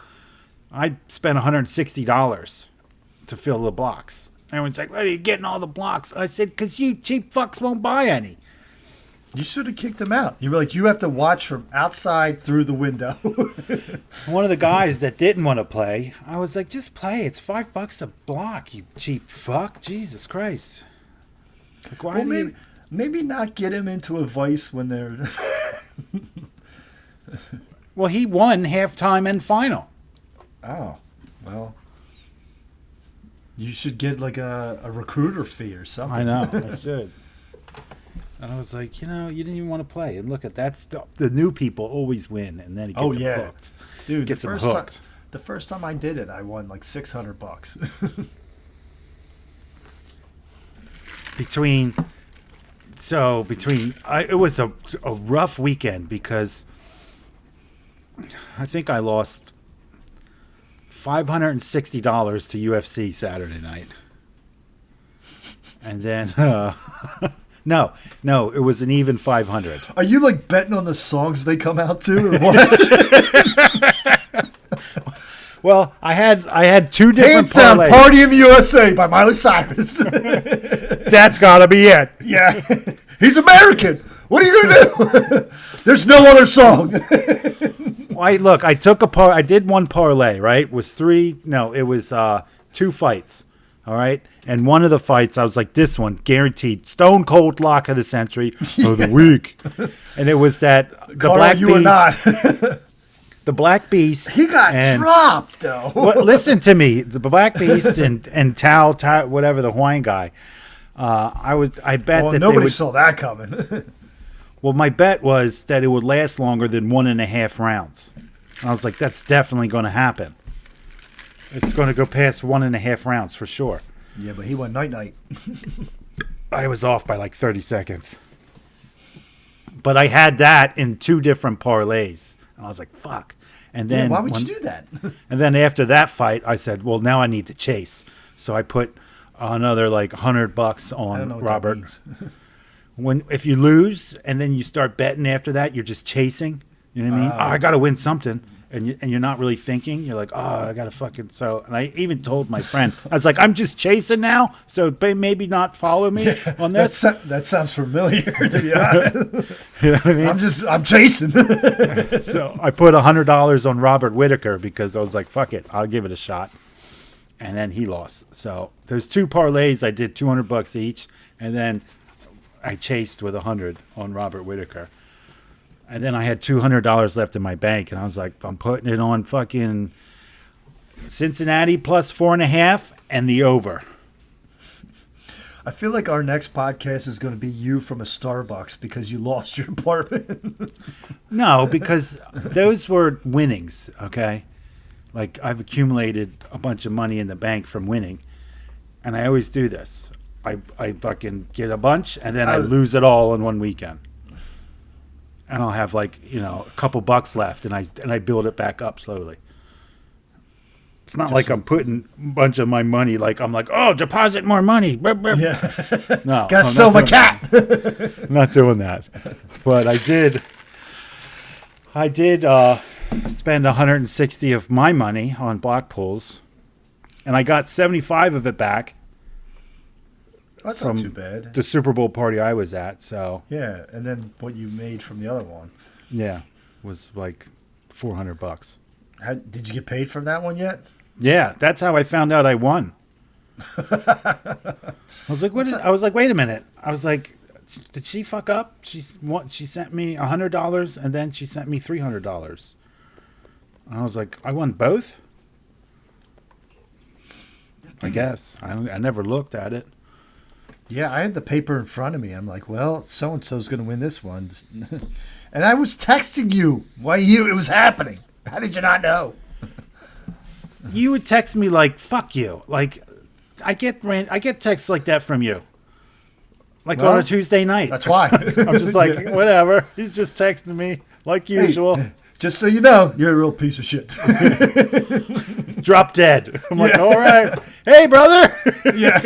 I spent $160 to fill the blocks. Everyone's like, "Where are you getting all the blocks?" And I said, "Because you cheap fucks won't buy any." You should have kicked him out. You were like, you have to watch from outside through the window. One of the guys that didn't want to play, I was like, "Just play. It's $5 a block, you cheap fuck. Jesus Christ." Like, why Well, do you... maybe not get him into a vice when they're. Well, he won halftime and final. Oh, well. You should get like a recruiter fee or something. I know. I should. And I was like, you didn't even want to play. And look at that's the new people always win, and then he gets them hooked. Dude, Gets them hooked. The first time I did it, I won like $600. It was a rough weekend because I think I lost $560 to UFC Saturday night. And then no, it was an even 500. Are you like betting on the songs they come out to or what? Well, I had 2 different Hands down, parlays. Party in the USA by Miley Cyrus. That's gotta be it. Yeah. He's American. What are you going to do? There's no other song. I took I did one parlay, right? It was 2 fights. All right. And one of the fights, I was like, this one, guaranteed, stone cold lock of the century of the week. And it was that the Carl, Black you Beast. were not. The Black Beast. He got dropped, though. Well, listen to me. The Black Beast and Tao, whatever, the Hawaiian guy. I bet Well, that nobody saw that coming. Well, my bet was that it would last longer than 1.5 rounds. And I was like, that's definitely going to happen. It's going to go past 1.5 rounds for sure. Yeah, but he went night-night. I was off by like 30 seconds. But I had that in 2 different parlays. And I was like, fuck. And then why would you do that? And then after that fight, I said, well, now I need to chase. So I put another like $100 on Robert. If you lose and then you start betting after that, you're just chasing. You know what I mean? I got to win something. And you're not really thinking. You're like, I got to fucking so. And I even told my friend, I was like, I'm just chasing now. So maybe not follow me on this. That sounds familiar, to be honest. You know what I mean? I'm chasing. So I put $100 on Robert Whitaker because I was like, fuck it. I'll give it a shot. And then he lost. So there's 2 parlays. I did $200 each. And then I chased with 100 on Robert Whitaker. And then I had $200 left in my bank, and I was like, I'm putting it on fucking Cincinnati plus 4.5 and the over. I feel like our next podcast is going to be you from a Starbucks because you lost your apartment. No, because those were winnings, okay? Like, I've accumulated a bunch of money in the bank from winning, and I always do this. I fucking get a bunch, and then I lose it all in one weekend. And I'll have like, a couple bucks left, and I build it back up slowly. It's not like I'm putting a bunch of my money, like I'm like, oh, deposit more money. Yeah. No. Gotta sell my cat. I'm not doing that. But I did spend 160 of my money on block pools, and I got 75 of it back. That's not too bad. The Super Bowl party I was at, so. Yeah, and then what you made from the other one. Yeah, was like $400. Did you get paid from that one yet? Yeah, that's how I found out I won. I was like, wait a minute. I was like, did she fuck up? She sent me $100 and then she sent me $300. And I was like, I won both? I guess. I never looked at it. Yeah, I had the paper in front of me. I'm like, well, so-and-so's going to win this one. And I was texting you while it was happening. How did you not know? You would text me like, fuck you. Like, I get texts like that from you. Like on a Tuesday night. That's why. I'm just like, whatever. He's just texting me like usual. Just so you know, you're a real piece of shit. Drop dead. I'm like, all right. Hey, brother. Yeah.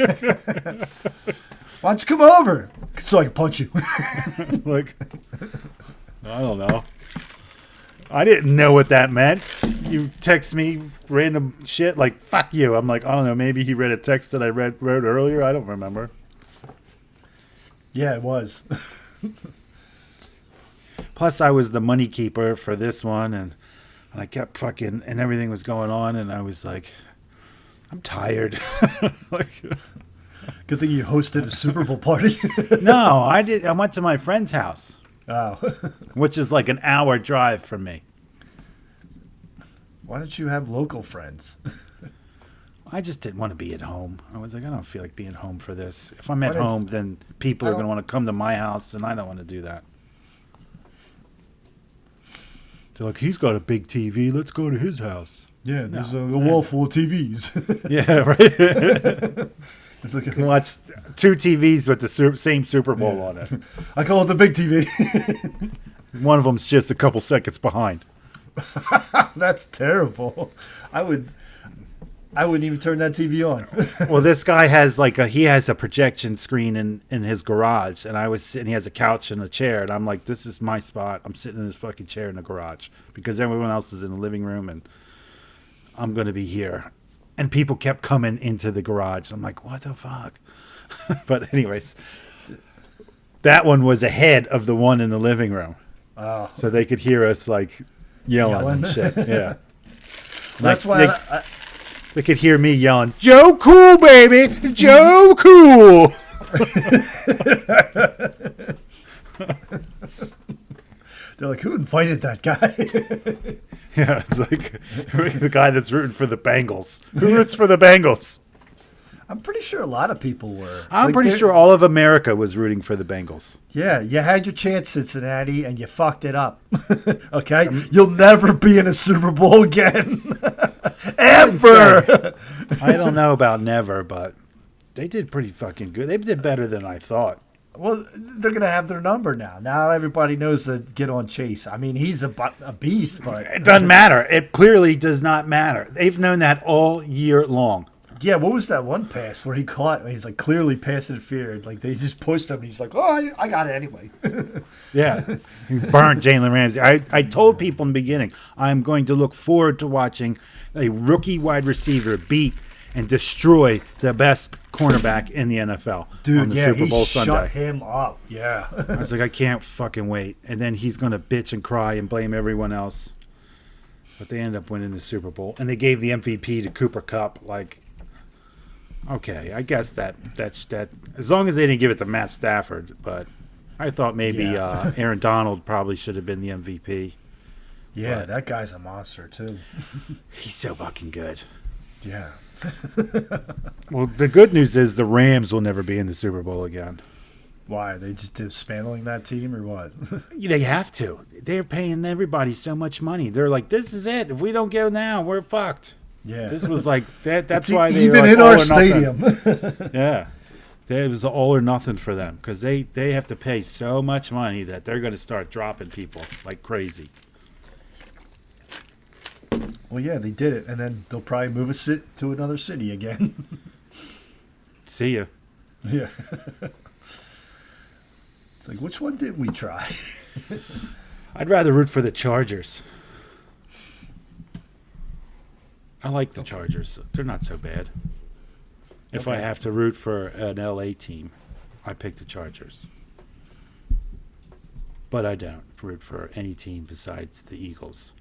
Why don't you come over so I can punch you? Like, I don't know. I didn't know what that meant. You text me random shit like, fuck you. I'm like, I don't know. Maybe he read a text that I wrote earlier. I don't remember. Yeah, it was. Plus, I was the money keeper for this one, and I kept fucking, and everything was going on, and I was like, I'm tired. Like, Good thing you hosted a Super Bowl party. no, I did. I went to my friend's house, Oh. which is like an hour drive from me. Why don't you have local friends? I just didn't want to be at home. I was like, I don't feel like being home for this. If I'm at Why did- home, then people are going to want to come to my house, and I don't want to do that. They're like, he's got a big TV. Let's go to his house. Yeah, there's a wall full of TVs. Yeah, right. It's like You watch two TVs with the same Super Bowl on it. I call it the big TV. One of them's just a couple seconds behind. That's terrible. I wouldn't even turn that TV on. Well, this guy has he has a projection screen in his garage, and I was sitting. He has a couch and a chair, and I'm like, this is my spot. I'm sitting in this fucking chair in the garage because everyone else is in the living room, and I'm gonna be here. And people kept coming into the garage. I'm like, what the fuck? But anyways, that one was ahead of the one in the living room, Oh, so they could hear us like yelling and shit. Yeah, that's Like, why they could hear me yelling, Joe Cool, baby! Joe Cool! they're like, who invited that guy? Yeah, it's like the guy that's rooting for the Bengals. Who roots for the Bengals? I'm pretty sure a lot of people were. I'm Like, pretty they're- sure all of America was rooting for the Bengals. Yeah, you had your chance, Cincinnati, and you fucked it up. Okay? You'll never be in a Super Bowl again. Ever. I don't know about never, but they did pretty fucking good. They did better than I thought. Well, they're going to have their number now. Now everybody knows to get on Chase. I mean, he's a beast, but... It doesn't matter. It clearly does not matter. They've known that all year long. Yeah, what was that one pass where he caught and he's like clearly pass interfered? Like they just pushed him and he's like, oh, I got it anyway. Yeah. He burned Jalen Ramsey. I told people in the beginning, I'm going to look forward to watching a rookie wide receiver beat and destroy the best cornerback in the NFL Dude, on the yeah, Super Bowl he Sunday. shut him up. Yeah. I was like, I can't fucking wait. And then he's going to bitch and cry and blame everyone else. But they end up winning the Super Bowl. And they gave the MVP to Cooper Kupp. Like, okay, I guess that as long as they didn't give it to Matt Stafford. But I thought maybe Yeah. Aaron Donald probably should have been the MVP. Yeah, But- that guy's a monster, too. He's so fucking good. Yeah. Well, the good news is the Rams will never be in the Super Bowl again. Why? They just dismantling that team or what? They have to. They're paying everybody so much money. They're like, this is it. If we don't go now, we're fucked. Yeah. This was like that. That's It's why they even were like in all our or nothing. stadium. Yeah, it was all or nothing for them because they have to pay so much money that they're going to start dropping people like crazy. Well, yeah, they did it, and then they'll probably move us to another city again. See ya. Yeah. It's like, which one did we try? I'd rather root for the Chargers. I like the Chargers. They're not so bad. If I Okay. have to root for an LA team, I pick the Chargers. But I don't root for any team besides the Eagles.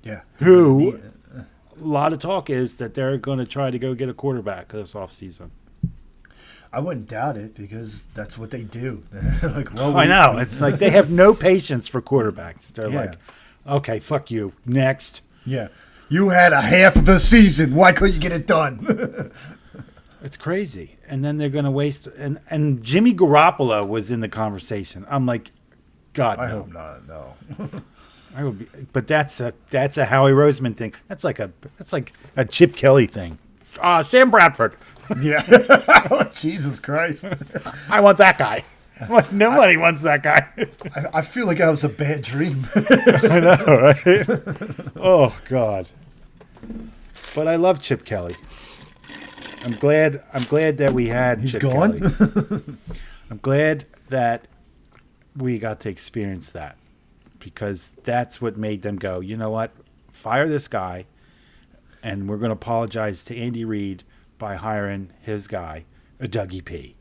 Yeah. Who? A lot of talk is that they're going to try to go get a quarterback this offseason. I wouldn't doubt it because that's what they do. Like, well, I know. It's like they have no patience for quarterbacks. They're Yeah. like, okay, fuck you. Next. Yeah. You had a half of a season. Why couldn't you get it done? It's crazy. And then they're going to waste. And Jimmy Garoppolo was in the conversation. I'm like, God, I no. hope not. No. I would be, but that's a Howie Roseman thing. That's like a Chip Kelly thing. Sam Bradford. Yeah. Jesus Christ. I want that guy. Like, nobody wants that guy. I feel like I was a bad dream. I know, right? Oh God. But I love Chip Kelly. I'm glad that we had He's Chip gone? Kelly. I'm glad that we got to experience that, because that's what made them go, you know what? Fire this guy, and we're going to apologize to Andy Reid by hiring his guy, a Dougie P.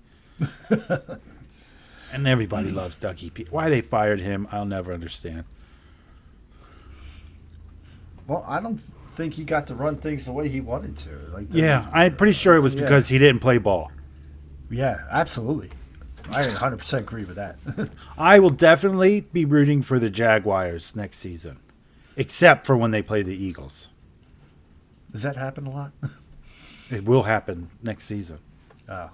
And everybody loves Dougie P. Why they fired him, I'll never understand. Well, I don't think he got to run things the way he wanted to. Yeah, I'm pretty sure it was because he didn't play ball. Yeah, absolutely. I 100% agree with that. I will definitely be rooting for the Jaguars next season, except for when they play the Eagles. Does that happen a lot? It will happen next season Oh.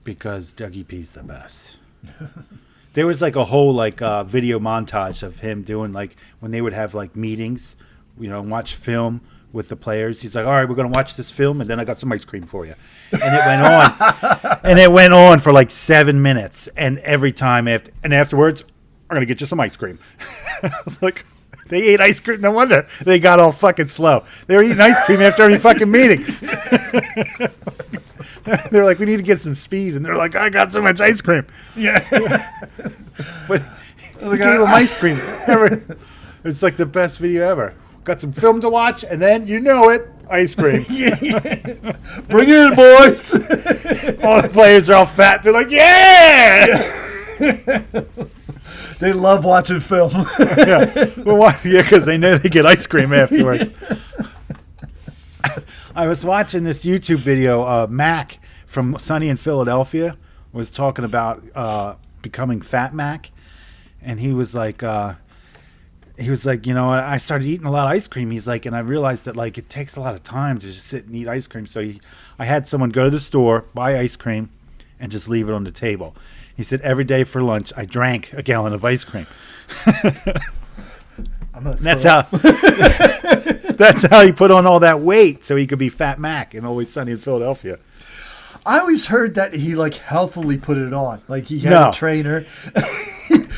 because Dougie P's the best. There was like a whole video montage of him doing when they would have meetings, watch film with the players. He's like, all right, we're going to watch this film, and then I got some ice cream for you. And it went on. And it went on for 7 minutes. And every time afterwards, I'm going to get you some ice cream. I was like, they ate ice cream. No wonder they got all fucking slow. They were eating ice cream after every fucking meeting. They're like, we need to get some speed. And they're like, I got so much ice cream. Yeah. But we gave them ice cream. It's like the best video ever. Got some film to watch, and then, ice cream. Bring it in, boys. All the players are all fat. They're like, yeah! They love watching film. Yeah, because they know they get ice cream afterwards. I was watching this YouTube video. Mac from Sunny in Philadelphia was talking about becoming Fat Mac, and he was like, I started eating a lot of ice cream. He's like, and I realized that it takes a lot of time to just sit and eat ice cream. So I had someone go to the store, buy ice cream, and just leave it on the table. He said every day for lunch I drank a gallon of ice cream. That's how he put on all that weight so he could be Fat Mac and Always Sunny in Philadelphia. I always heard that he healthily put it on. He had a trainer.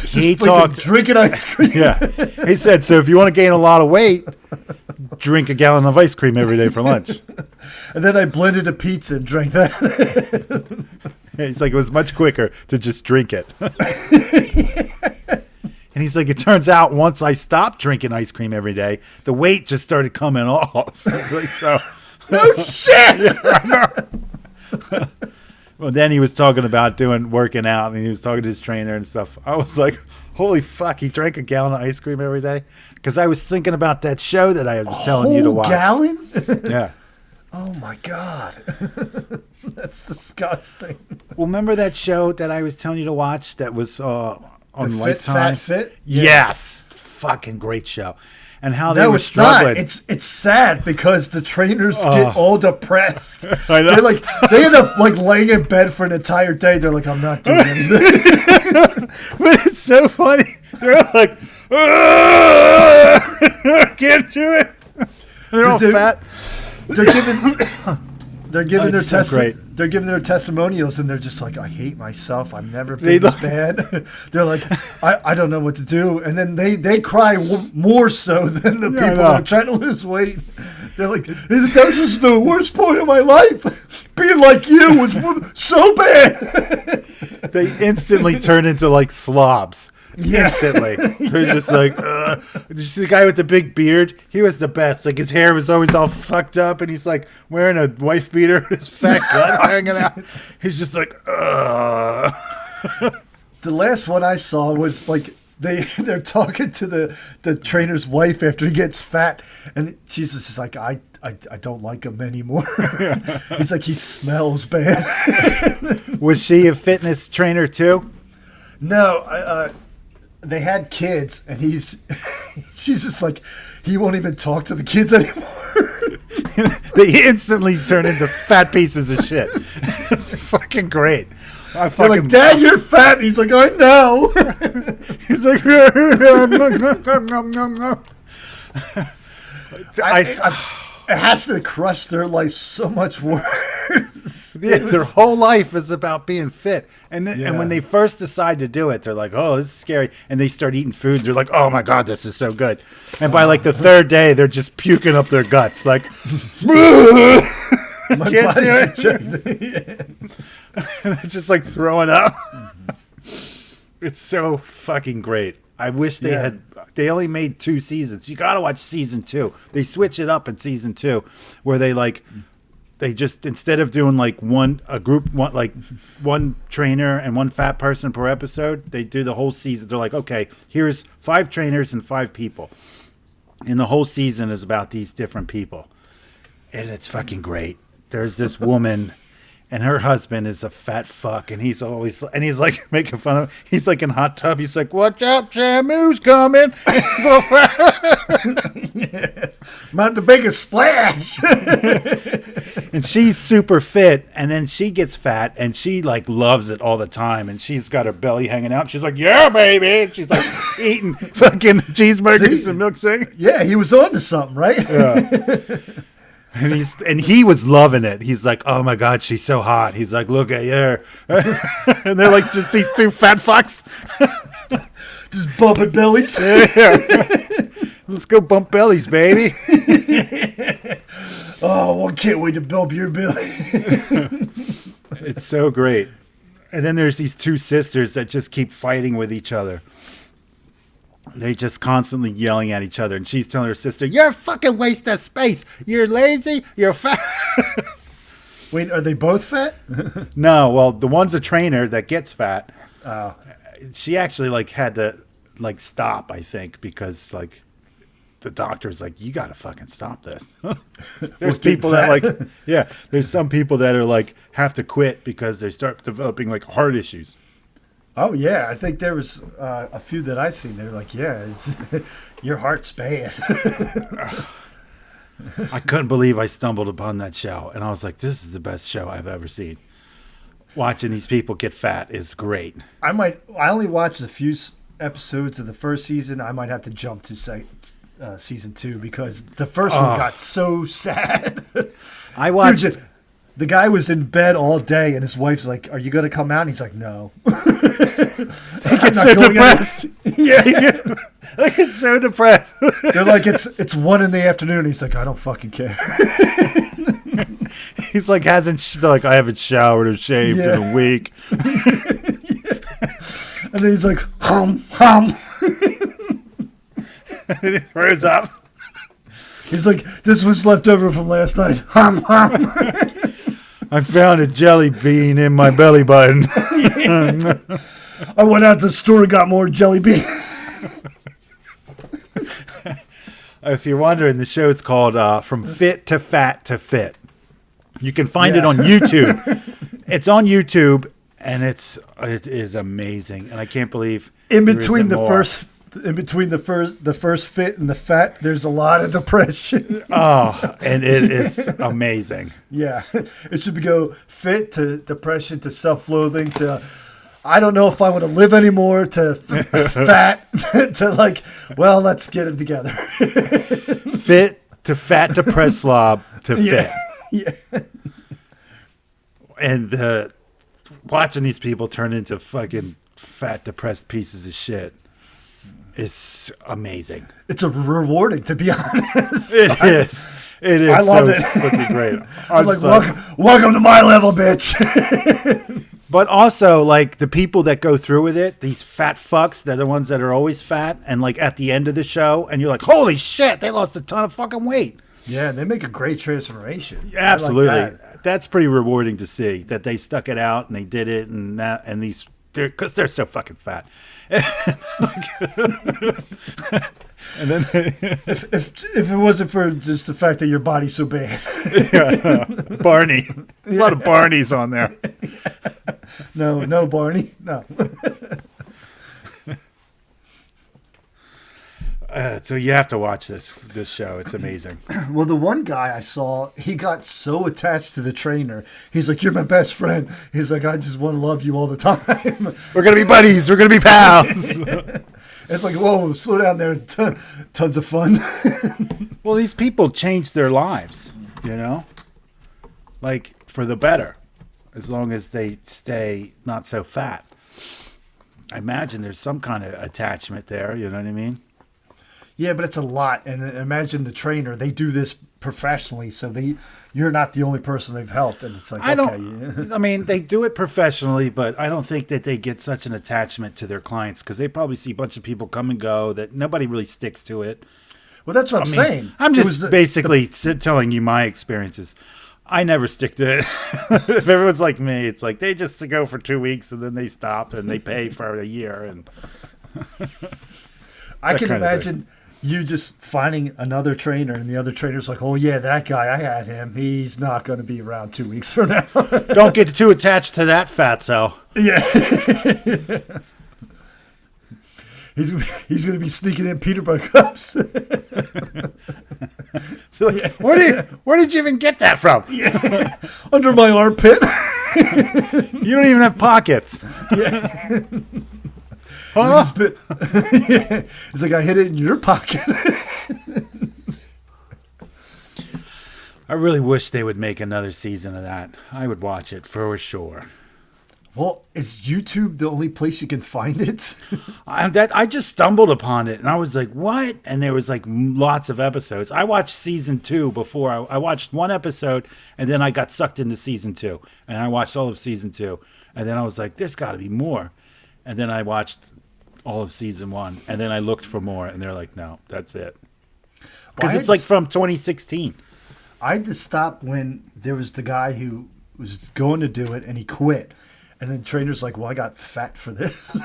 He talked drinking ice cream. Yeah, he said, so if you want to gain a lot of weight, drink a gallon of ice cream every day for lunch. And then I blended a pizza and drank that. He's like, it was much quicker to just drink it. And he's like, it turns out once I stopped drinking ice cream every day, the weight just started coming off. No shit. Yeah, I know. Well, then he was talking about working out, and he was talking to his trainer and stuff. I was like, holy fuck, he drank a gallon of ice cream every day? Because I was thinking about that show that I was telling you to watch. Gallon? Yeah. Oh, my God. That's disgusting. Well, remember that show that I was telling you to watch that was on Lifetime? Fat Fit? Yeah. Yes. Fucking great show. And how they were it's struggling. not. It's sad because the trainers get all depressed. I know. They end up laying in bed for an entire day. They're like, I'm not doing anything. But it's so funny. They're like, I can't do it. They're all fat. They're giving Great. They're giving their testimonials, and they're just like, I hate myself. I've never been this bad. They're like, I don't know what to do. And then they cry more so than the people that are trying to lose weight. They're like, that was just the worst point of my life. Being like you was so bad. They instantly turn into slobs. Yeah. Instantly. They're just like, did you see the guy with the big beard? He was the best. His hair was always all fucked up, and he's wearing a wife beater with his fat gut hanging out. He's just like, The last one I saw was they're talking to the trainer's wife after he gets fat, and Jesus is like, I don't like him anymore. He's like, he smells bad. Was she a fitness trainer too? No, they had kids, and she's just like, he won't even talk to the kids anymore. They instantly turn into fat pieces of shit. It's fucking great. They're like, Dad, you're fat. And he's like, I know. He's like, it has to crush their life so much worse. Their whole life is about being fit. And and when they first decide to do it, they're like, oh, this is scary. And they start eating food. They're like, oh, my God, this is so good. And by like the third day, they're just puking up their guts. Like, My can't do body's it. They're just like throwing up. It's so fucking great. I wish they only made 2 seasons. You got to watch season 2. They switch it up in season 2 where they just, instead of doing like one trainer and one fat person per episode, they do the whole season. They're like, okay, here's 5 trainers and 5 people. And the whole season is about these different people. And it's fucking great. There's this woman and her husband is a fat fuck, and he's like making fun of. He's like in hot tub. He's like, "Watch out, Shamu's coming!" Not the biggest splash. And she's super fit, and then she gets fat, and she like loves it all the time, and she's got her belly hanging out. She's like, "Yeah, baby!" And she's like eating fucking cheeseburgers and milkshake. Yeah, he was on to something, right? Yeah. And he was loving it. He's like, oh my God, she's so hot. He's like, look at her. And they're like just these 2 fat fucks. Just bumping bellies. Yeah. Let's go bump bellies, baby. Oh, I can't wait to bump your belly. It's so great. And then there's these 2 sisters that just keep fighting with each other. They just constantly yelling at each other. And she's telling her sister, you're a fucking waste of space. You're lazy. You're fat. Wait, are they both fat? No, well, the one's a trainer that gets fat. Oh. She actually like had to like stop, I think, because like the doctor's like, you got to fucking stop this. There's people that like, yeah, there's some people that are like have to quit because they start developing like heart issues. Oh yeah, I think there was a few that I've seen. They're like, yeah, it's your heart's bad. I couldn't believe I stumbled upon that show, and I was like, this is the best show I've ever seen. Watching these people get fat is great. I only watched a few episodes of the first season. I might have to jump to season 2 because the first one got so sad. I watched. Dude, the guy was in bed all day, and his wife's like, "Are you going to come out?" And he's like, "No." He gets so depressed. Yeah, he gets so depressed. They're like, "It's 1 in the afternoon." He's like, "I don't fucking care." He's like, I haven't showered or shaved in a week. And then he's like, hum. And he throws up. He's like, "This was left over from last night." Hum. I found a jelly bean in my belly button. I went out to the store and got more jelly beans. If you're wondering, the show's called From Fit to Fat to Fit. You can find it on YouTube. It's on YouTube, and it is amazing. And I can't believe in between the first fit and the fat, there's a lot of depression. Oh, and it is amazing. Yeah, it should go fit to depression to self-loathing to I don't know if I want to live anymore to fat to like, well, let's get it together. Fit to fat depressed slob to fit. Yeah. And watching these people turn into fucking fat depressed pieces of shit is amazing. It's rewarding, to be honest. It is. It is. I love it. Fucking great. I'm like, welcome to my level, bitch. But also, like, the people that go through with it, these fat fucks, they're the ones that are always fat, and like at the end of the show, and you're like, holy shit, they lost a ton of fucking weight. Yeah, they make a great transformation. Absolutely. Like That's pretty rewarding to see that they stuck it out and they did it, and that, and these, because they're so fucking fat. And then if it wasn't for just the fact that your body's so bad. Yeah, Barney. There's a lot of Barneys on there. No, Barney. No. So you have to watch this show. It's amazing. Well, the one guy I saw, he got so attached to the trainer. He's like, "You're my best friend." He's like, "I just want to love you all the time. We're gonna be buddies. We're gonna be pals." It's like, whoa, slow down there. Tons of fun. Well, these people change their lives, you know? Like, for the better, as long as they stay not so fat. I imagine there's some kind of attachment there. You know what I mean? Yeah, but it's a lot. And imagine the trainer. They do this professionally, so you're not the only person they've helped. And it's like, I okay. don't. I mean, they do it professionally, but I don't think that they get such an attachment to their clients because they probably see a bunch of people come and go that nobody really sticks to it. Well, that's what I'm saying. I'm just basically telling you my experiences. I never stick to it. If everyone's like me, it's like they just go for 2 weeks and then they stop and they pay for a year. And I can imagine you just finding another trainer and the other trainer's like, oh, yeah, that guy, I had him. He's not going to be around 2 weeks from now. Don't get too attached to that fatso. Yeah. He's going to be sneaking in peanut butter cups. So like, where did you even get that from? Yeah. Under my armpit. You don't even have pockets. Yeah. Huh? It's like I hid it in your pocket. I really wish they would make another season of that. I would watch it for sure. Well, is YouTube the only place you can find it? I just stumbled upon it, and I was like, what? And there was like lots of episodes. I watched season 2 before. I watched one episode, and then I got sucked into season 2. And I watched all of season 2. And then I was like, there's got to be more. And then I watched all of season 1. And then I looked for more, and they're like, no, that's it. Because it's like from 2016. I had to stop when there was the guy who was going to do it, and he quit. And then trainer's like, well, I got fat for this.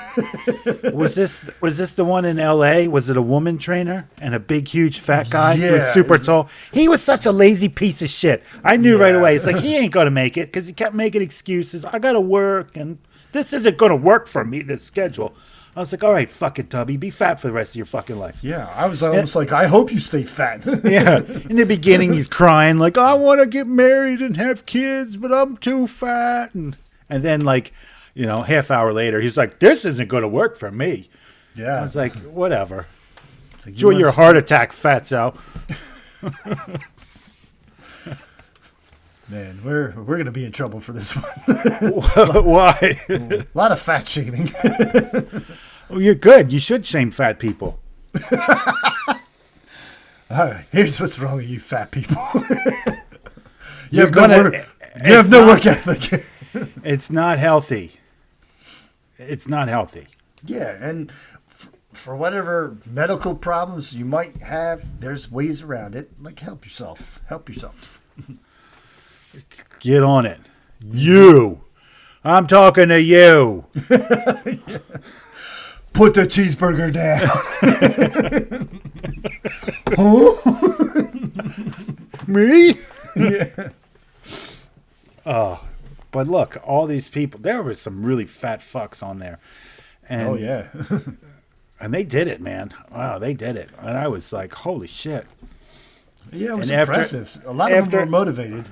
Was this the one in L.A.? Was it a woman trainer and a big, huge, fat guy who was Yeah. super tall? He was such a lazy piece of shit. I knew right away. It's like, he ain't going to make it because he kept making excuses. I got to work, and this isn't going to work for me, this schedule. I was like, all right, fuck it, Tubby. Be fat for the rest of your fucking life. Yeah, I was almost like, I hope you stay fat. Yeah. In the beginning, he's crying like, I want to get married and have kids, but I'm too fat. And then, like, half hour later, he's like, this isn't going to work for me. Yeah. I was like, whatever. It's like, Enjoy your heart attack, fatso. Man, we're going to be in trouble for this one. Why? A lot of fat shaming. Well, you're good. You should shame fat people. All right, here's what's wrong with you fat people. You You're have no work ethic. It's not healthy. It's not healthy. Yeah, and for whatever medical problems you might have, there's ways around it. Like, help yourself. Help yourself. Get on it. You. I'm talking to you. Yeah. Put the cheeseburger down. Me? Yeah. Oh, but look, all these people. There were some really fat fucks on there. And, Oh, yeah. And they did it, man. Wow, they did it. And I was like, holy shit. Yeah, it was And impressive. A lot of them were motivated.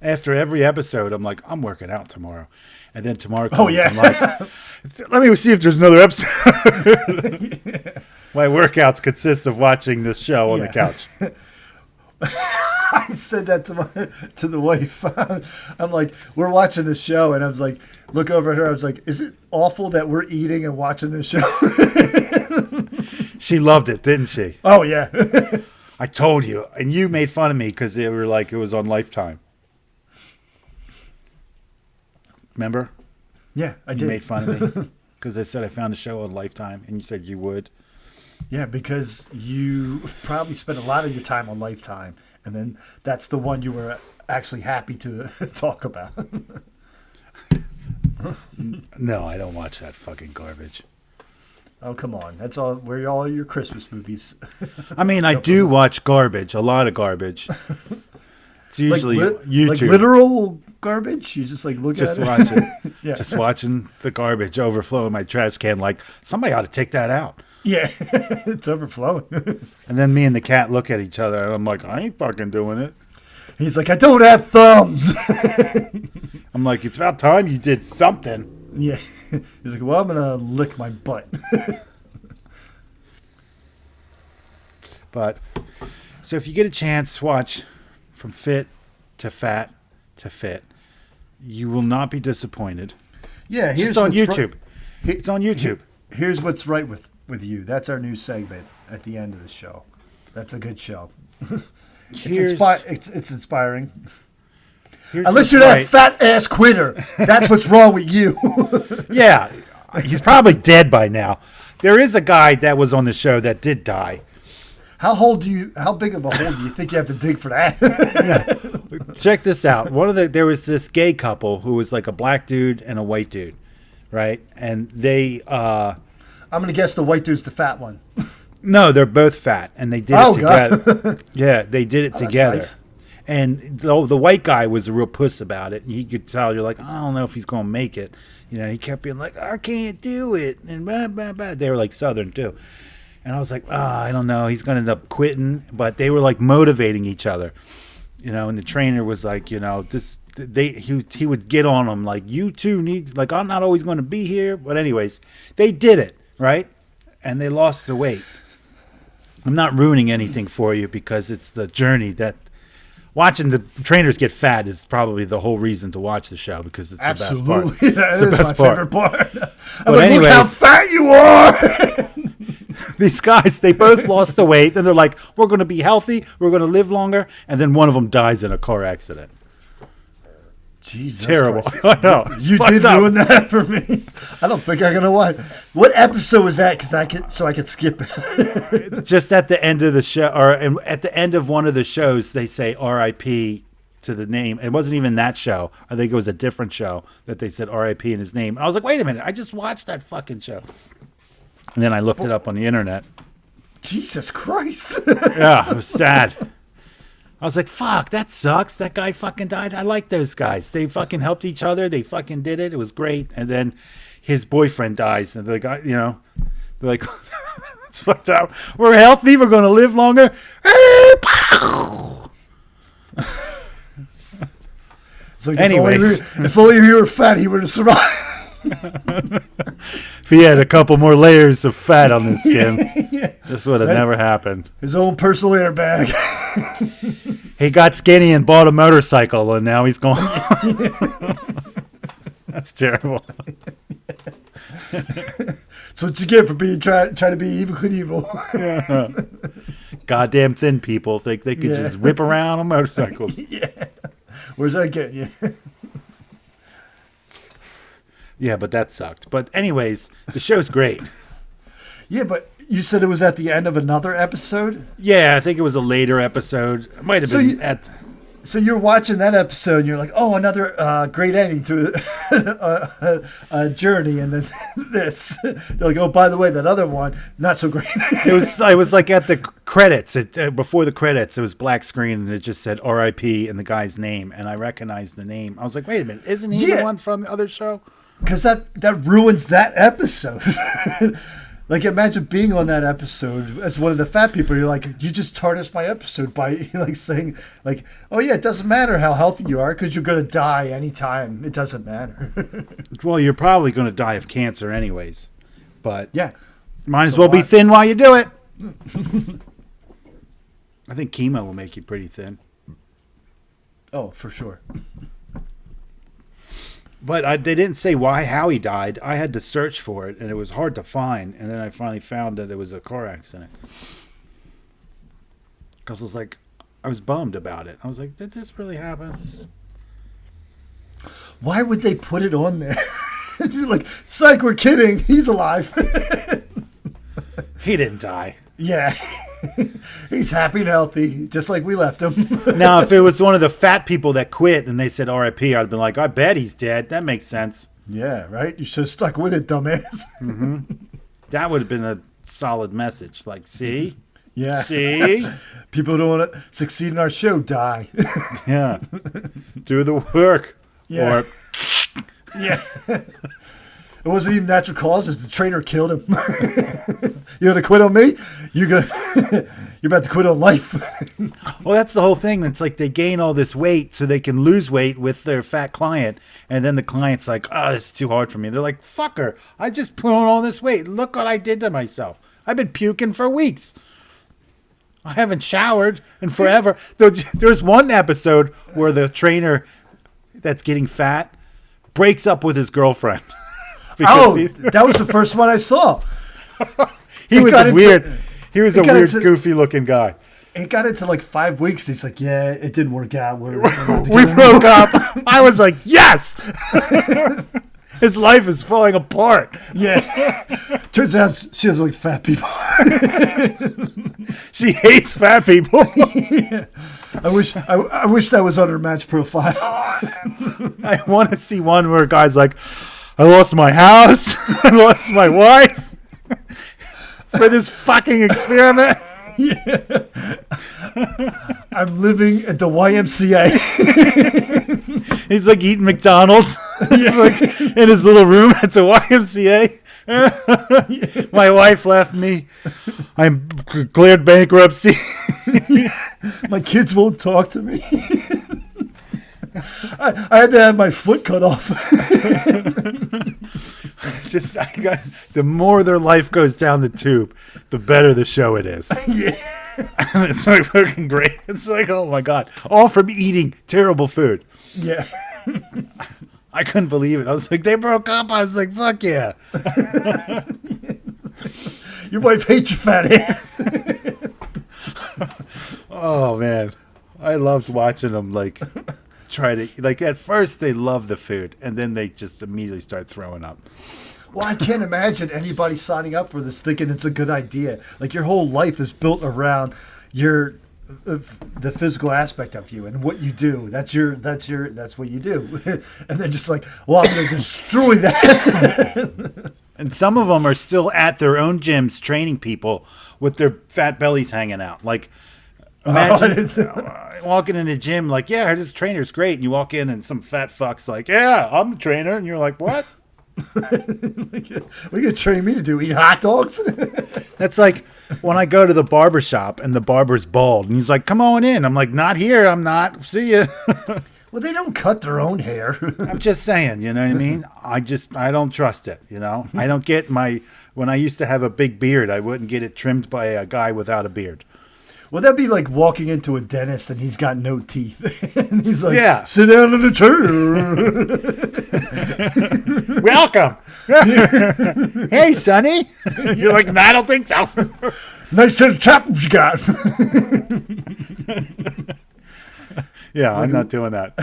After every episode, I'm like, I'm working out tomorrow. And then tomorrow comes, Oh, yeah. I'm like, let me see if there's another episode. My workouts consist of watching this show on the couch. I said that to the wife. I'm like, we're watching this show, and I was like, look over at her. I was like, is it awful that we're eating and watching this show? She loved it, didn't she? Oh, yeah. I told you. And you made fun of me because they were like, it was on Lifetime. Remember? Yeah, I did. You made fun of me because I said I found a show on Lifetime, and you said you would. Yeah, because you probably spent a lot of your time on Lifetime, and then that's the one you were actually happy to talk about. No, I don't watch that fucking garbage. Oh, come on. That's where all your Christmas movies. I mean, I do watch garbage, a lot of garbage. It's usually YouTube. Like literal garbage? You just like look Just at it? watch it. Yeah. Just watching the garbage overflow in my trash can like, somebody ought to take that out. Yeah, it's overflowing. And then me and the cat look at each other, and I'm like, I ain't fucking doing it. He's like, I don't have thumbs. I'm like, it's about time you did something. Yeah. He's like, well, I'm going to lick my butt. But, so if you get a chance, watch From Fit to Fat to Fit. You will not be disappointed. Yeah, here's Just on what's YouTube. Right. It's on YouTube. Here's what's right with you. That's our new segment at the end of the show. That's a good show. It's inspiring. Unless you're that fat ass quitter. That's what's wrong with you. Yeah, he's probably dead by now. There is a guy that was on the show that did die. How big of a hole do you think you have to dig for that? Check this out. There was this gay couple who was like a black dude and a white dude, right? And they I'm gonna guess the white dude's the fat one. No, they're both fat, and they did it together. God. Yeah, they did it together. Nice. And the white guy was a real puss about it. And you could tell, you're like, I don't know if he's going to make it. You know, he kept being like, I can't do it. And blah, blah, blah. They were like Southern too. And I was like, I don't know. He's going to end up quitting. But they were like motivating each other. You know, and the trainer was like, you know, he would get on them like, you two need, like, I'm not always going to be here. But anyways, they did it, right? And they lost the weight. I'm not ruining anything for you because it's the journey that watching the trainers get fat is probably the whole reason to watch the show because it's Absolutely. the best part. That is my favorite part. I'm like, look how fat you are. These guys, they both lost the weight and they're like, we're going to be healthy. We're going to live longer. And then one of them dies in a car accident. Jesus terrible. Christ. I know. You did ruin that for me. I don't think I'm gonna watch. What episode was that? Because I could skip it. Just at the end of the show, or at the end of one of the shows, they say R.I.P. to the name. It wasn't even that show. I think it was a different show that they said R.I.P. in his name. And I was like, wait a minute, I just watched that fucking show. And then I looked it up on the internet. Jesus Christ. Yeah, it was sad. I was like, fuck, that sucks. That guy fucking died. I like those guys. They fucking helped each other. They fucking did it. It was great. And then his boyfriend dies. And the guy, you know, they're like, it's fucked up. We're healthy. We're going to live longer. It's like, anyways. if only you were fat, he would have survived. If he had a couple more layers of fat on his skin, Yeah. this would have never happened. His own personal airbag. He got skinny and bought a motorcycle, and now he's going. That's terrible. That's what you get for being trying to be evil Knievel. Goddamn thin people think they could just whip around on motorcycles. Yeah. Where's that getting you? Yeah, but that sucked. But anyways, the show's great. Yeah, but you said it was at the end of another episode? Yeah, I think it was a later episode. It might have been at... So you're watching that episode and you're like, oh, another great ending to a journey. And then this. They're like, oh, by the way, that other one, not so great. It was like at the credits. Before the credits, it was black screen and it just said R.I.P. and the guy's name. And I recognized the name. I was like, wait a minute. Isn't he the one from the other show? Because that ruins that episode. Like, imagine being on that episode as one of the fat people. You're like, you just tarnished my episode by like saying, like, oh yeah, it doesn't matter how healthy you are because you're gonna die anytime. It doesn't matter. Well, you're probably going to die of cancer anyways. But yeah, might as well be thin while you do it. I think chemo will make you pretty thin. Oh, for sure. But they didn't say how he died. I had to search for it, and it was hard to find. And then I finally found that it was a car accident. Because I was bummed about it. I was like, did this really happen? Why would they put it on there? You're like, psych, we're kidding. He's alive. He didn't die. Yeah. He's happy and healthy, just like we left him. Now, if it was one of the fat people that quit and they said R.I.P., I'd have been like, I bet he's dead. That makes sense. Yeah, right? You should have stuck with it, dumbass. Mm-hmm. That would have been a solid message. Like, see? Yeah. See? People who don't want to succeed in our show die. Yeah. Do the work. Yeah. Or, yeah. It wasn't even natural causes. The trainer killed him. You're gonna quit on me? You're about to quit on life. well, that's the whole thing. It's like they gain all this weight so they can lose weight with their fat client, and then the client's like, "Oh, this is too hard for me." They're like, "Fucker, I just put on all this weight. Look what I did to myself. I've been puking for weeks. I haven't showered in forever." There's one episode where the trainer that's getting fat breaks up with his girlfriend. That was the first one I saw. He was a weird goofy looking guy. It got into like 5 weeks. He's like, yeah, it didn't work out. We broke up. I was like, yes. His life is falling apart. Yeah. Turns out she doesn't like fat people. She hates fat people. Yeah. I wish that was on her match profile. I want to see one where a guy's like, I lost my house. I lost my wife for this fucking experiment. Yeah. I'm living at the YMCA. He's like eating McDonald's. He's like in his little room at the YMCA. My wife left me. I'm declared bankruptcy. My kids won't talk to me. I had to have my foot cut off. The more their life goes down the tube, the better the show it is. Yeah. And it's like fucking great. It's like, oh my God. All from eating terrible food. Yeah. I couldn't believe it. I was like, they broke up. I was like, fuck yeah. Your wife hates your fat ass. Oh man. I loved watching them like try to like at first they love the food and then they just immediately start throwing up. Well, I can't imagine anybody signing up for this thinking it's a good idea. Like your whole life is built around the physical aspect of you and what you do. That's what you do. And they're just like, well, I'm going to destroy that. And some of them are still at their own gyms training people with their fat bellies hanging out. Like, imagine walking in the gym like, yeah, this trainer's great. And you walk in and some fat fuck's like, yeah, I'm the trainer. And you're like, what? What are you going to train me to do? Eat hot dogs? That's like when I go to the barber shop and the barber's bald. And he's like, come on in. I'm like, not here. I'm not. See ya. Well, they don't cut their own hair. I'm just saying, you know what I mean? I don't trust it, you know? I don't get when I used to have a big beard, I wouldn't get it trimmed by a guy without a beard. Well, that'd be like walking into a dentist and he's got no teeth. And he's like, yeah. Sit down in the chair. Welcome. Hey, Sonny. You're like, no, I don't think so. Nice set of choppers you got. Yeah, I'm not doing that.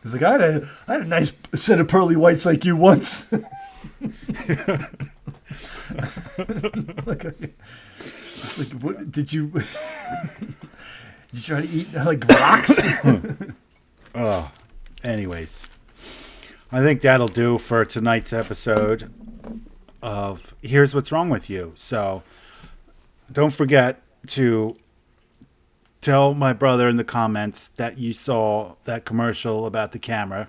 He's like, I had a nice set of pearly whites like you once. It's like, what did you? Did you try to eat like rocks? Oh, anyways, I think that'll do for tonight's episode of Here's What's Wrong With You. So don't forget to tell my brother in the comments that you saw that commercial about the camera.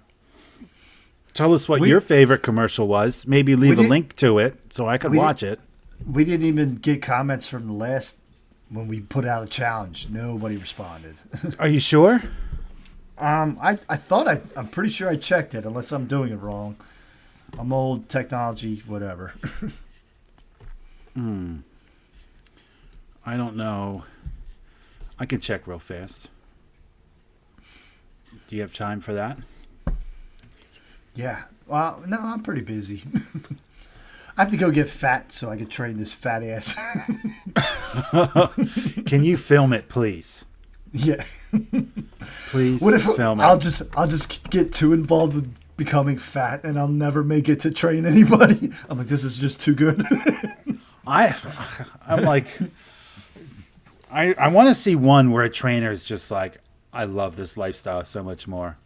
Tell us what your favorite commercial was. Maybe leave a link to it so I could watch it. We didn't even get comments from the last when we put out a challenge. Nobody responded. Are you sure? I'm pretty sure I checked it, unless I'm doing it wrong. I'm old, technology, whatever. I don't know. I can check real fast. Do you have time for that? Yeah. Well, no, I'm pretty busy. I have to go get fat so I can train this fat ass. Can you film it, please? Yeah. Please film it. I'll just get too involved with becoming fat and I'll never make it to train anybody. I'm like, this is just too good. I'm like, I want to see one where a trainer is just like, I love this lifestyle so much more.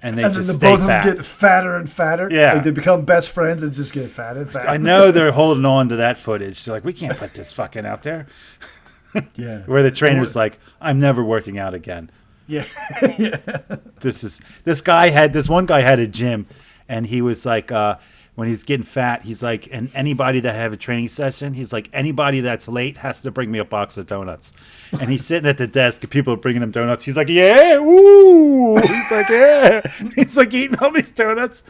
And then both of them get fatter and fatter. Yeah. Like they become best friends and just get fatter and fatter. I know they're holding on to that footage. They're like, we can't put this fucking out there. Yeah. Where the trainer's like, I'm never working out again. Yeah. Yeah. This one guy had a gym and he was like, when he's getting fat, he's like, and anybody that have a training session, he's like, anybody that's late has to bring me a box of donuts. And he's sitting at the desk and people are bringing him donuts. He's like, yeah, ooh. He's like, yeah. He's like eating all these donuts.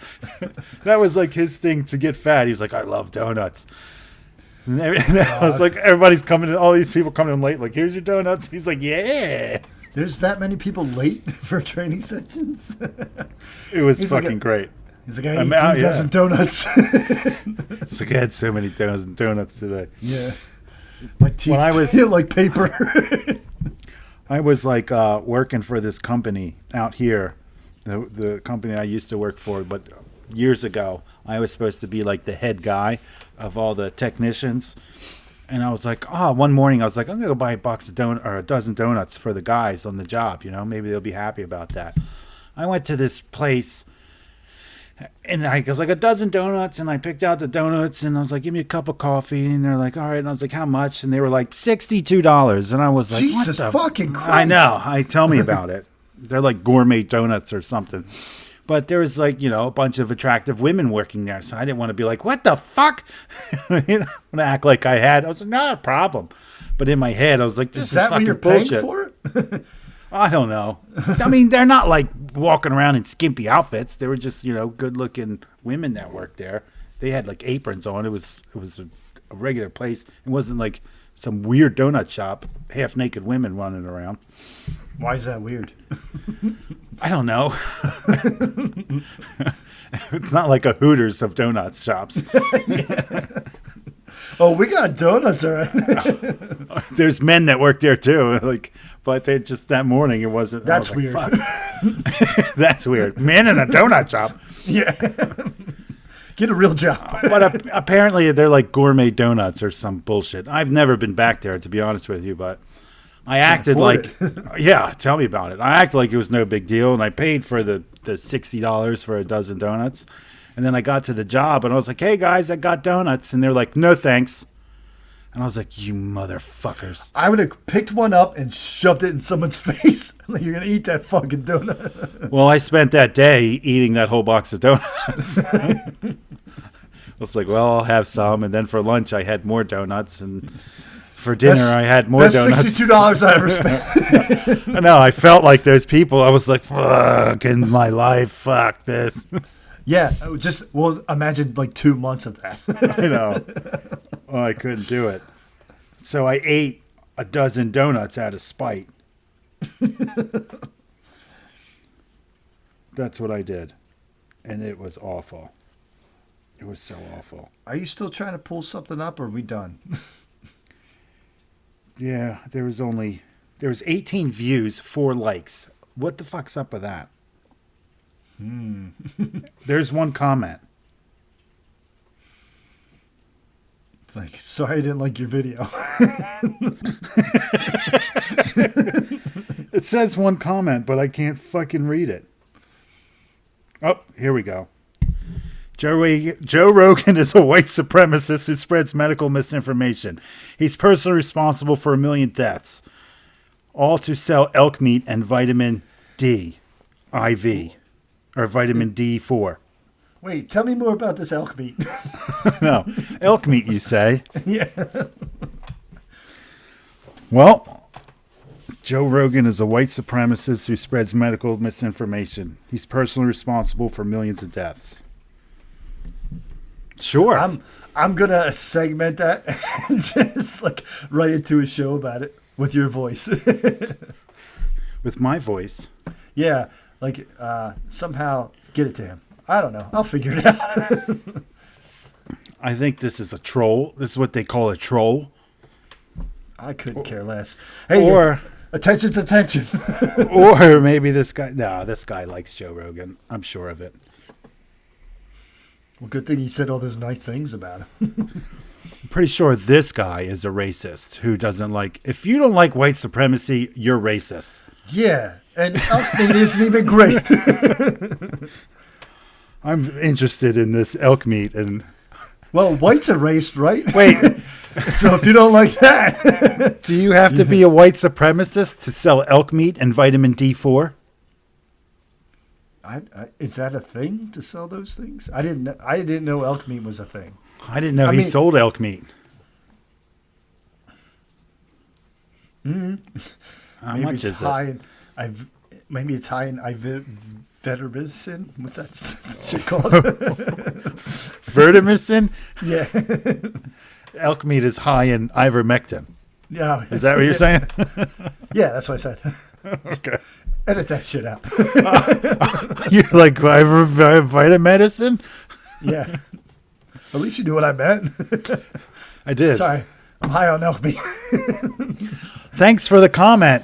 That was like his thing to get fat. He's like, I love donuts. And I was like, everybody's coming in, all these people coming in late, like, here's your donuts. He's like, yeah. There's that many people late for training sessions. It was He's like fucking great. He's like, I I'm ate out, 3 dozen donuts. It's like I had so many donuts today. Yeah. My teeth When I was- feel like paper. I was like working for this company out here, the company I used to work for, but years ago, I was supposed to be like the head guy of all the technicians. And I was like, one morning I was like, I'm gonna go buy a dozen donuts for the guys on the job. You know, maybe they'll be happy about that. I went to this place, and I was like, a dozen donuts, and I picked out the donuts, and I was like, give me a cup of coffee, and they're like, all right, and I was like, how much? And they were like $62, and I was like, Jesus what the fucking Christ. I know. Tell me about it. They're like gourmet donuts or something. But there was like, a bunch of attractive women working there. So I didn't want to be like, what the fuck? I want to act like I had. I was like, not a problem. But in my head, I was like, this is that what fucking you're bullshit. paying for it? I don't know. I mean, they're not like walking around in skimpy outfits. They were just, good looking women that worked there. They had like aprons on. It was a regular place. It wasn't like some weird donut shop, half naked women running around. Why is that weird? I don't know. It's not like a Hooters of donuts shops. Oh, we got donuts, all right. There's men that work there too. But they just that morning it wasn't. That's I was like, weird. Fuck. That's weird. Men in a donut shop. Yeah. Get a real job. But apparently they're like gourmet donuts or some bullshit. I've never been back there, to be honest with you, but I acted like, yeah, tell me about it. I acted like it was no big deal, and I paid for the $60 for a dozen donuts. And then I got to the job, and I was like, hey, guys, I got donuts. And they're like, no, thanks. And I was like, you motherfuckers. I would have picked one up and shoved it in someone's face. Like, you're going to eat that fucking donut. Well, I spent that day eating that whole box of donuts. I was like, well, I'll have some. And then for lunch, I had more donuts. And for dinner, I had more donuts. That's $62 I ever spent. I know. I felt like those people. I was like, fuck in my life. Fuck this. Yeah. Imagine like 2 months of that. I know. Oh, I couldn't do it. So I ate a dozen donuts out of spite. That's what I did. And it was awful. It was so awful. Are you still trying to pull something up, or are we done? Yeah, there was 18 views, 4 likes. What the fuck's up with that? There's one comment. It's like, sorry I didn't like your video. It says one comment, but I can't fucking read it. Oh, here we go. Joe Rogan is a white supremacist who spreads medical misinformation. He's personally responsible for 1 million deaths, all to sell elk meat and vitamin D, IV, or vitamin D4. Wait, tell me more about this elk meat. No, elk meat, you say? Yeah. Well, Joe Rogan is a white supremacist who spreads medical misinformation. He's personally responsible for millions of deaths. Sure. I'm gonna segment that and just like write into a show about it with your voice. With my voice. Yeah, like somehow get it to him. I don't know. I'll figure it out. I think this is a troll. This is what they call a troll. I couldn't care less. Hey, Or attention's attention. or maybe this guy. No, this guy likes Joe Rogan. I'm sure of it. Well, good thing he said all those nice things about him. I'm pretty sure this guy is a racist who doesn't like. If you don't like white supremacy, you're racist. Yeah, and elk meat isn't even great. I'm interested in this elk meat and. Well, white's a race, right? Wait, So if you don't like that, do you have to be a white supremacist to sell elk meat and vitamin D4? is that a thing to sell those things? I didn't know elk meat was a thing. I didn't know he sold elk meat. How much is it? Maybe it's high in ivermectin. What's that shit called? Vertimicin? Yeah. Elk meat is high in ivermectin. Yeah. Is that what you're saying? Yeah, that's what I said. Okay. Edit that shit out. You're like, vitamin medicine? Yeah. At least you knew what I meant. I did. Sorry. I'm high on elk meat. Thanks for the comment,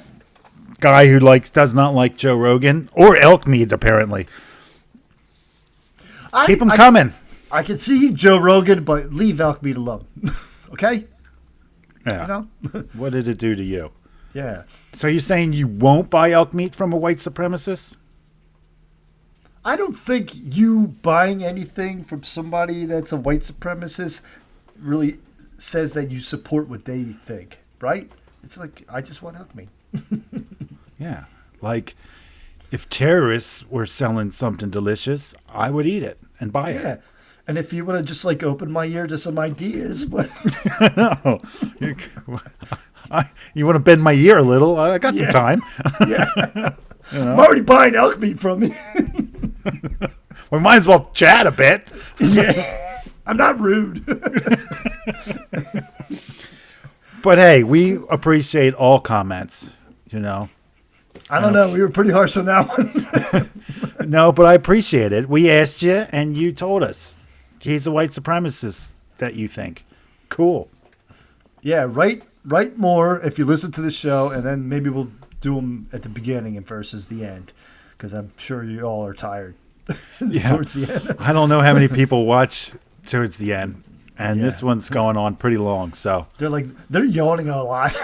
guy who does not like Joe Rogan or elk meat, apparently. Keep them coming. I can see Joe Rogan, but leave elk meat alone. Okay? Yeah. You know? What did it do to you? Yeah. So you're saying you won't buy elk meat from a white supremacist? I don't think you buying anything from somebody that's a white supremacist really says that you support what they think, right? It's like, I just want elk meat. Yeah. Like, if terrorists were selling something delicious, I would eat it and buy it. Yeah. And if you want to just open my ear to some ideas, but No. You want to bend my ear a little? I got some time. yeah, I'm already buying elk meat from you. We might as well chat a bit. Yeah, I'm not rude. But hey, we appreciate all comments, I don't know. We were pretty harsh on that one. No, but I appreciate it. We asked you, and you told us he's a white supremacist that you think. Cool. Yeah, write more if you listen to the show, and then maybe we'll do them at the beginning and versus the end, because I'm sure you all are tired towards the end. I don't know how many people watch towards the end, and this one's going on pretty long. So they're yawning a lot.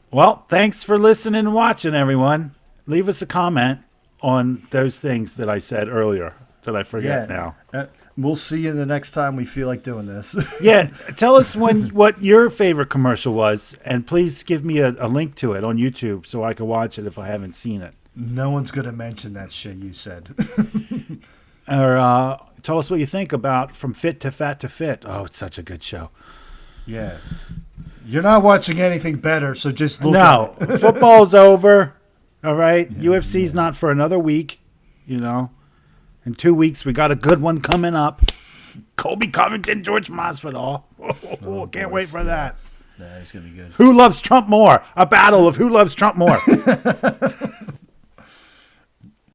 Well, thanks for listening and watching, everyone. Leave us a comment on those things that I said earlier that I forget now. We'll see you the next time we feel like doing this. Yeah, tell us what your favorite commercial was, and please give me a link to it on YouTube so I can watch it if I haven't seen it. No one's going to mention that shit you said. Or tell us what you think about From Fit to Fat to Fit. Oh, it's such a good show. Yeah. You're not watching anything better, so just look at it. No, football's over. All right? Yeah, UFC's not for another week, In 2 weeks, we got a good one coming up. Colby Covington, George Masvidal. Can't wait for that. Nah, it's going to be good. Who loves Trump more? A battle of who loves Trump more.